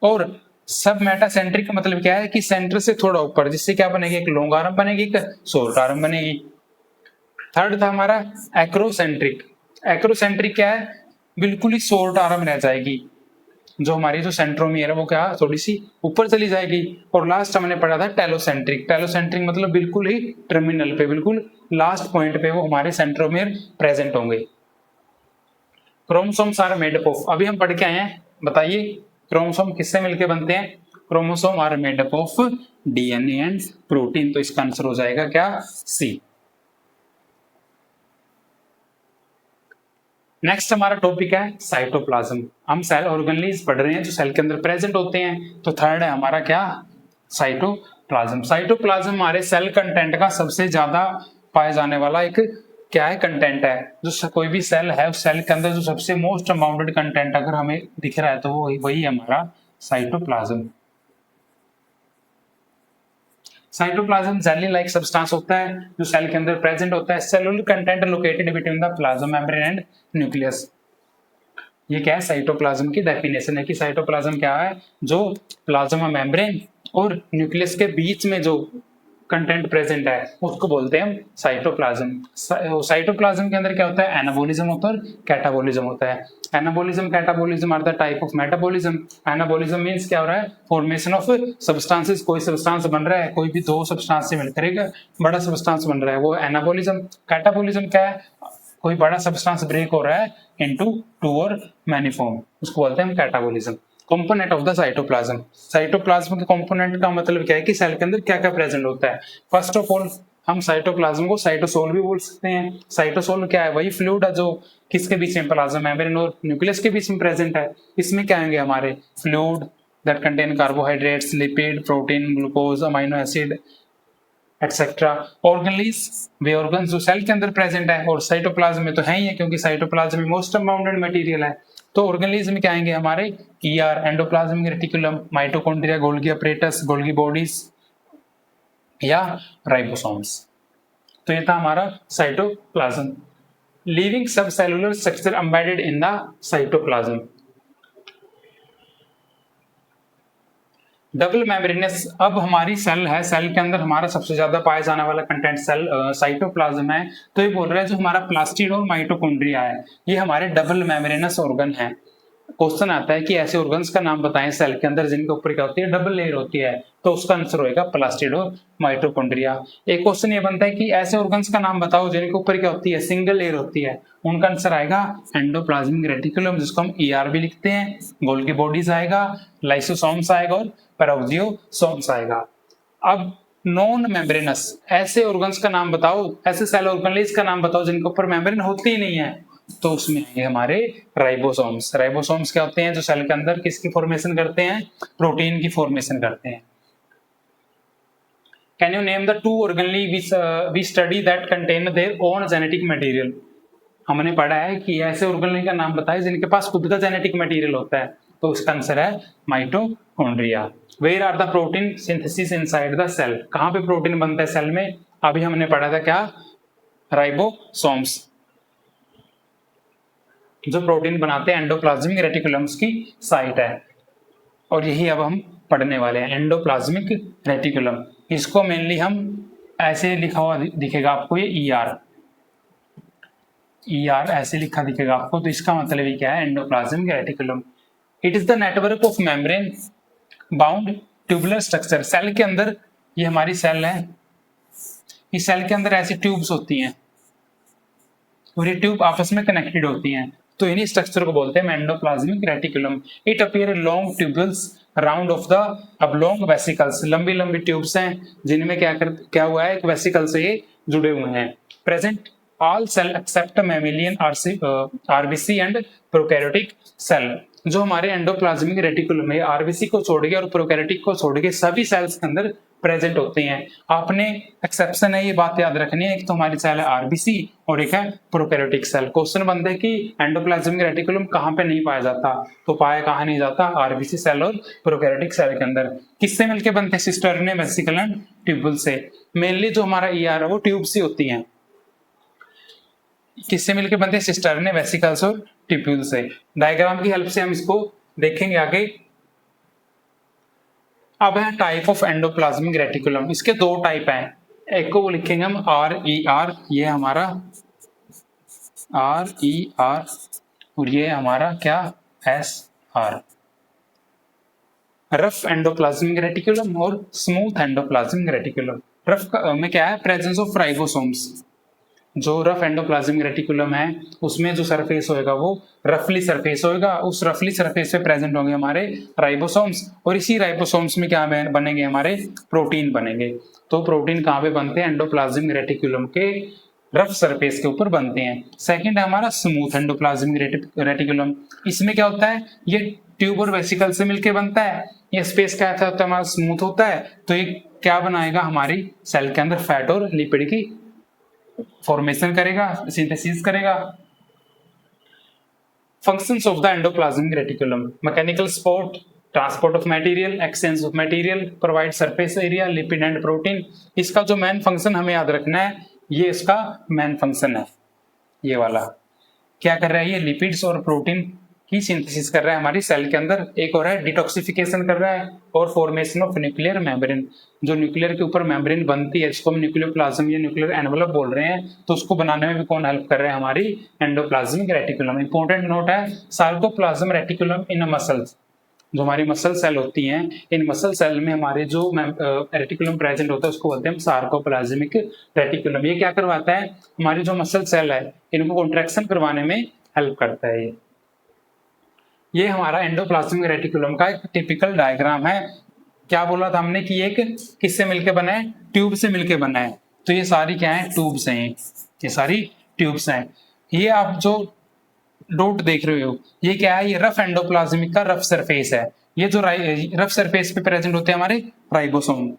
Speaker 1: और सब मेटासेंट्रिक का मतलब क्या है कि सेंटर से थोड़ा ऊपर, जिससे क्या बनेगी, एक लॉन्ग आर्म बनेगी, एक शॉर्ट आर्म बनेगी। थर्ड था हमारा एक्रोसेंट्रिक। एक्रोसेंट्रिक क्या है, बिल्कुल ही शॉर्ट आर्म रह जाएगी, जो हमारी जो सेंट्रोमियर है वो क्या, थोड़ी सी ऊपर चली जाएगी। और लास्ट हमने पढ़ा था टेलोसेंट्रिक। टेलोसेंट्रिक मतलब बिल्कुल ही टर्मिनल पे, बिल्कुल लास्ट पॉइंट पे वो हमारे सेंट्रोमियर प्रेजेंट होंगे। Chromosomes are made up of, अभी हम पढ़ के आए हैं, बताइए क्रोमोसोम किससे मिलके बनते हैं। Chromosome are made up of DNA and protein. तो इसका आंसर हो जाएगा क्या, सी। नेक्स्ट हमारा टॉपिक है साइटोप्लाज्म। हम सेल ऑर्गेनेल्स पढ़ रहे हैं जो सेल के अंदर प्रेजेंट होते हैं। तो थर्ड है हमारा क्या, साइटोप्लाज्म। साइटोप्लाज्म हमारे सेल कंटेंट का सबसे ज्यादा पाए जाने वाला एक क्या है, कंटेंट है। जो कोई भी सेल है, उस सेल के अंदर जो सबसे मोस्ट अमाउंटेड कंटेंट अगर हमें दिख रहा है तो वो वही है हमारा cytoplasm. Cytoplasm jelly like substance होता है जो सेल के अंदर प्रेजेंट होता है। Cellular content located between the plasma membrane and nucleus. ये क्या है, साइटोप्लाज्म की डेफिनेशन है कि साइटोप्लाज्म क्या है, जो प्लाज्मा मेम्ब्रेन और न्यूक्लियस के बीच में जो कंटेंट प्रेजेंट है उसको बोलते हैं हम साइटोप्लाज्म। साइटोप्लाज्म के अंदर क्या होता है, एनाबोलिज्म होता है और कैटाबोलिज्म होता है। Anabolism catabolism are the type of metabolism. Anabolism means क्या हो रहा है, फॉर्मेशन ऑफ सब्सटेंसेस, कोई सब्सटेंस बन रहा है, कोई भी दो सब्सटेंस से मिलकर एक बड़ा सब्सटेंस बन रहा है, वो एनाबोलिज्म। कैटाबोलिज्म क्या है, कोई बड़ा सब्सटेंस ब्रेक हो रहा है इनटू टू और मैनी फॉर्म, उसको बोलते हैं हम catabolism. Component of the cytoplasm. Cytoplasm के कंपोनेंट का मतलब क्या है कि सेल के अंदर क्या क्या प्रेजेंट होता है। फर्स्ट ऑफ ऑल हम साइटोप्लाज्म को साइटोसोल भी बोल सकते हैं। साइटोसोल क्या है, वही फ्लूइड है जो किसके बीच में, प्लाज्मा मेम्ब्रेन और न्यूक्लियस के बीच में प्रेजेंट है। इसमें क्या होंगे हमारे fluid that contain carbohydrates, lipid, protein, glucose, amino acid etcetera. Organelles way organ जो सेल के अंदर प्रेजेंट है और साइटोप्लाज्म में तो है ही है क्योंकि साइटोप्लाज्म में मोस्ट अबाउंडेंट मटेरियल है। तो ऑर्गेनलीज में क्या आएंगे हमारे ER, endoplasmic reticulum, mitochondria, Golgi apparatus, Golgi bodies या राइबोसोम्स। तो ये था हमारा साइटोप्लाज्म। लिविंग सब cellular structure embedded in the cytoplasm. Double membranous, अब हमारी सेल है, सेल के अंदर हमारा सबसे ज्यादा पाया जाने वाला कंटेंट सेल साइटोप्लाज्म है। तो ये बोल रहा है जो हमारा प्लास्टिड और माइटोकॉन्ड्रिया है ये हमारे डबल मेम्ब्रेनस ऑर्गन है। क्वेश्चन आता है कि ऐसे ऑर्गन्स का नाम बताएं सेल के अंदर जिनके ऊपर क्या होती है, डबल लेयर होती है, तो उसका आंसर होएगा प्लास्टिड और माइटोकॉन्ड्रिया। एक क्वेश्चन ये बनता है कि ऐसे ऑर्गन्स का नाम बताओ जिनके ऊपर क्या होती है, सिंगल लेयर होती है, उनका आंसर आएगा एंडोप्लाज्मिक रेटिकुलम जिसको हम ईआर भी लिखते हैं, गोल्गी बॉडीज आएगा, लाइसोसोम्स आएगा और पेरोक्सियोसोम्स आएगा। अब नॉन मेम्ब्रेनस ऐसे ऑर्गन्स का नाम बताओ, ऐसे सेल ऑर्गेनेल्स का नाम बताओ जिनके ऊपर मेम्ब्रेन होती ही नहीं है, तो उसमें आएंगे हमारे राइबोसोम्स। राइबोसोम्स क्या होते हैं, जो सेल के अंदर किसकी फॉर्मेशन करते हैं, प्रोटीन की फॉर्मेशन करते हैं। Can you name the two organelle we study that contain their own genetic material. हमने पढ़ा है कि ऐसे ऑर्गेनली का नाम बताए जिनके पास खुद का जेनेटिक मटेरियल होता है, तो उसका आंसर है mitochondria. Where are the protein synthesis inside the cell, कहां पे प्रोटीन बनता है सेल में, अभी हमने पढ़ा था क्या, राइबोसोम्स जो प्रोटीन बनाते हैं एंडोप्लाज्मिक रेटिकुलम्स की साइट है। और यही अब हम पढ़ने वाले हैं, एंडोप्लाज्मिक रेटिकुलम। इसको मेनली हम ऐसे लिखा हुआ दिखेगा आपको, ये ईआर ऐसे लिखा दिखेगा आपको, तो इसका मतलब ये क्या है, endoplasmic reticulum. It is the network of membrane bound tubular structure. Cell के अंदर, ये हमारी सेल है, इस सेल के अंदर ऐसी ट्यूब्स होती हैं और ये ट्यूब आपस में कनेक्टेड होती हैं, तो इन्हीं स्ट्रक्चर को बोलते हैं endoplasmic reticulum. It appear long tubules round of the oblong vesicles, लंबी लंबी ट्यूब्स हैं जिनमें क्या हुआ है, एक वेसिकल से ये जुड़े हुए हैं। Present all cell except mammalian RBC and prokaryotic cell. जो हमारे एंडोप्लाज्मिक रेटिकुलम है, आरबीसी को छोड़ के और प्रोकैरियोटिक को छोड़ के सभी सेल्स के अंदर प्रेजेंट होते हैं। आपने एक्सेप्शन है, ये बात याद रखनी है, एक तो हमारी सेल है आरबीसी और एक है प्रोकैरियोटिक सेल। क्वेश्चन बनता है कि एंडोप्लाज्मिक रेटिकुलम कहाँ पे नहीं पाया जाता, तो पाया कहाँ नहीं जाता, आरबीसी सेल और प्रोकैरियोटिक सेल के अंदर। किससे मिलकर बनते हैं, सिस्टर्ने वेसिकल एंड ट्यूबुल से। मेनली जो हमारा ईआर है वो ट्यूब से होती है, किससे मिलकर बनते हैं, सिस्टर्ने वेसिकल्स और ट्यूब्यूल से। डायग्राम की हेल्प से हम इसको देखेंगे आगे। अब है टाइप ऑफ एंडोप्लाज्मिक रेटिकुलम, इसके दो टाइप हैं, एक को लिखेंगे हम RER, ये हमारा RER और ये हमारा क्या SR, रफ एंडोप्लाज्मिक रेटिकुलम और स्मूथ एंडोप्लाज्मिक रेटिकुलम। रफ में क्या है, प्रेजेंस ऑफ राइबोसोम्स। जो रफ एंडोप्लाज्मिक रेटिकुलम है उसमें जो सरफेस होएगा वो रफली सरफेस होएगा, उस रफली सरफेस पे प्रेजेंट होंगे हमारे राइबोसोम्स और इसी राइबोसोम्स में क्या बनेंगे, हमारे प्रोटीन बनेंगे। तो प्रोटीन कहाँ पे बनते हैं, एंडोप्लाज्मिक रेटिकुलम के रफ सरफेस के ऊपर बनते हैं। सेकंड है हमारा स्मूथ एंडोप्लाज्मिक रेटिकुलम। इसमें क्या होता है, ये ट्यूब और वेसिकल से मिलकर बनता है, ये स्पेस क्या होता है, हमारा स्मूथ होता है, तो ये क्या बनाएगा, हमारी सेल के अंदर फैट और लिपिड की फॉर्मेशन करेगा, सिंथेसिस करेगा। Functions of the endoplasmic reticulum, mechanical support, transport of material, exchange of material, provide surface area, lipid and protein. इसका जो मेन फंक्शन हमें याद रखना है, ये इसका मेन फंक्शन है, ये वाला क्या कर रहा है, ये लिपिड्स और प्रोटीन की सिंथेसिस कर रहा है हमारी सेल के अंदर। एक और है डिटॉक्सिफिकेशन कर रहा है और फॉर्मेशन ऑफ न्यूक्लियर मेम्ब्रेन। जो न्यूक्लियर के ऊपर मेम्ब्रेन बनती है, इसको हम न्यूक्लियर प्लाज्म या न्यूक्लियर एनवेलप बोल रहे हैं, तो उसको बनाने में भी कौन हेल्प कर रहा है, हमारी एंडोप्लाज्मिक रेटिकुलम। इंपॉर्टेंट नोट है, सार्कोप्लाज्म रेटिकुलम इन मसल्स, जो हमारी मसल सेल होती हैं, इन मसल सेल में हमारे जो रेटिकुलम प्रेजेंट होता है उसको बोलते हैं सार्कोप्लाज्मिक रेटिकुलम। ये क्या करवाता है, हमारी जो मसल सेल है इनको कॉन्ट्रैक्शन करवाने में हेल्प करता है। ये हमारा एंडोप्लाज्मिक रेटिकुलम का एक टिपिकल डायग्राम है। क्या बोला था हमने कि एक किससे मिलके बना है, ट्यूब से मिलके बना है। तो ये सारी क्या है, ट्यूब्स हैं, ये सारी ट्यूब्स हैं। ये आप जो डॉट देख रहे हो, ये क्या है, ये रफ एंडोप्लाज्मिक का रफ सरफेस है। ये जो रफ सरफेस पे प्रेजेंट होते हैं हमारे राइबोसोम,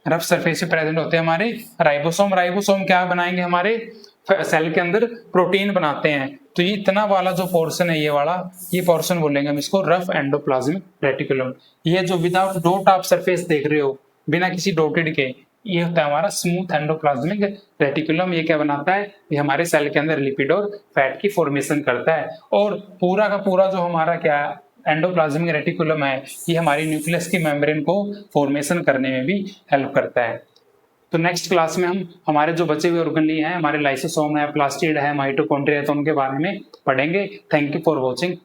Speaker 1: रफ सरफेस पे प्रेजेंट होते हैं हमारे राइबोसोम। राइबोसोम क्या बनाएंगे, हमारे सेल के अंदर प्रोटीन बनाते हैं। तो ये इतना वाला जो पोर्शन है, ये वाला, ये पोर्शन बोलेंगे हम इसको रफ एंडोप्लाज्मिक रेटिकुलम। ये जो विदाउट डॉट आप सरफेस देख रहे हो, बिना किसी डॉटेड के, ये होता है हमारा स्मूथ एंडोप्लाज्मिक रेटिकुलम। ये क्या बनाता है, ये हमारे सेल के अंदर लिपिड और फैट की फॉर्मेशन करता है। और पूरा का पूरा जो हमारा क्या एंडोप्लाज्मिक रेटिकुलम है, ये हमारी न्यूक्लियस की मेम्ब्रेन को फॉर्मेशन करने में भी हेल्प करता है। तो नेक्स्ट क्लास में हम हमारे जो बचे हुए ऑर्गेनली हैं, हमारे लाइसोसोम है, प्लास्टिड है, माइटोकॉन्ड्रिया है, तो उनके बारे में पढ़ेंगे। Thank you for watching.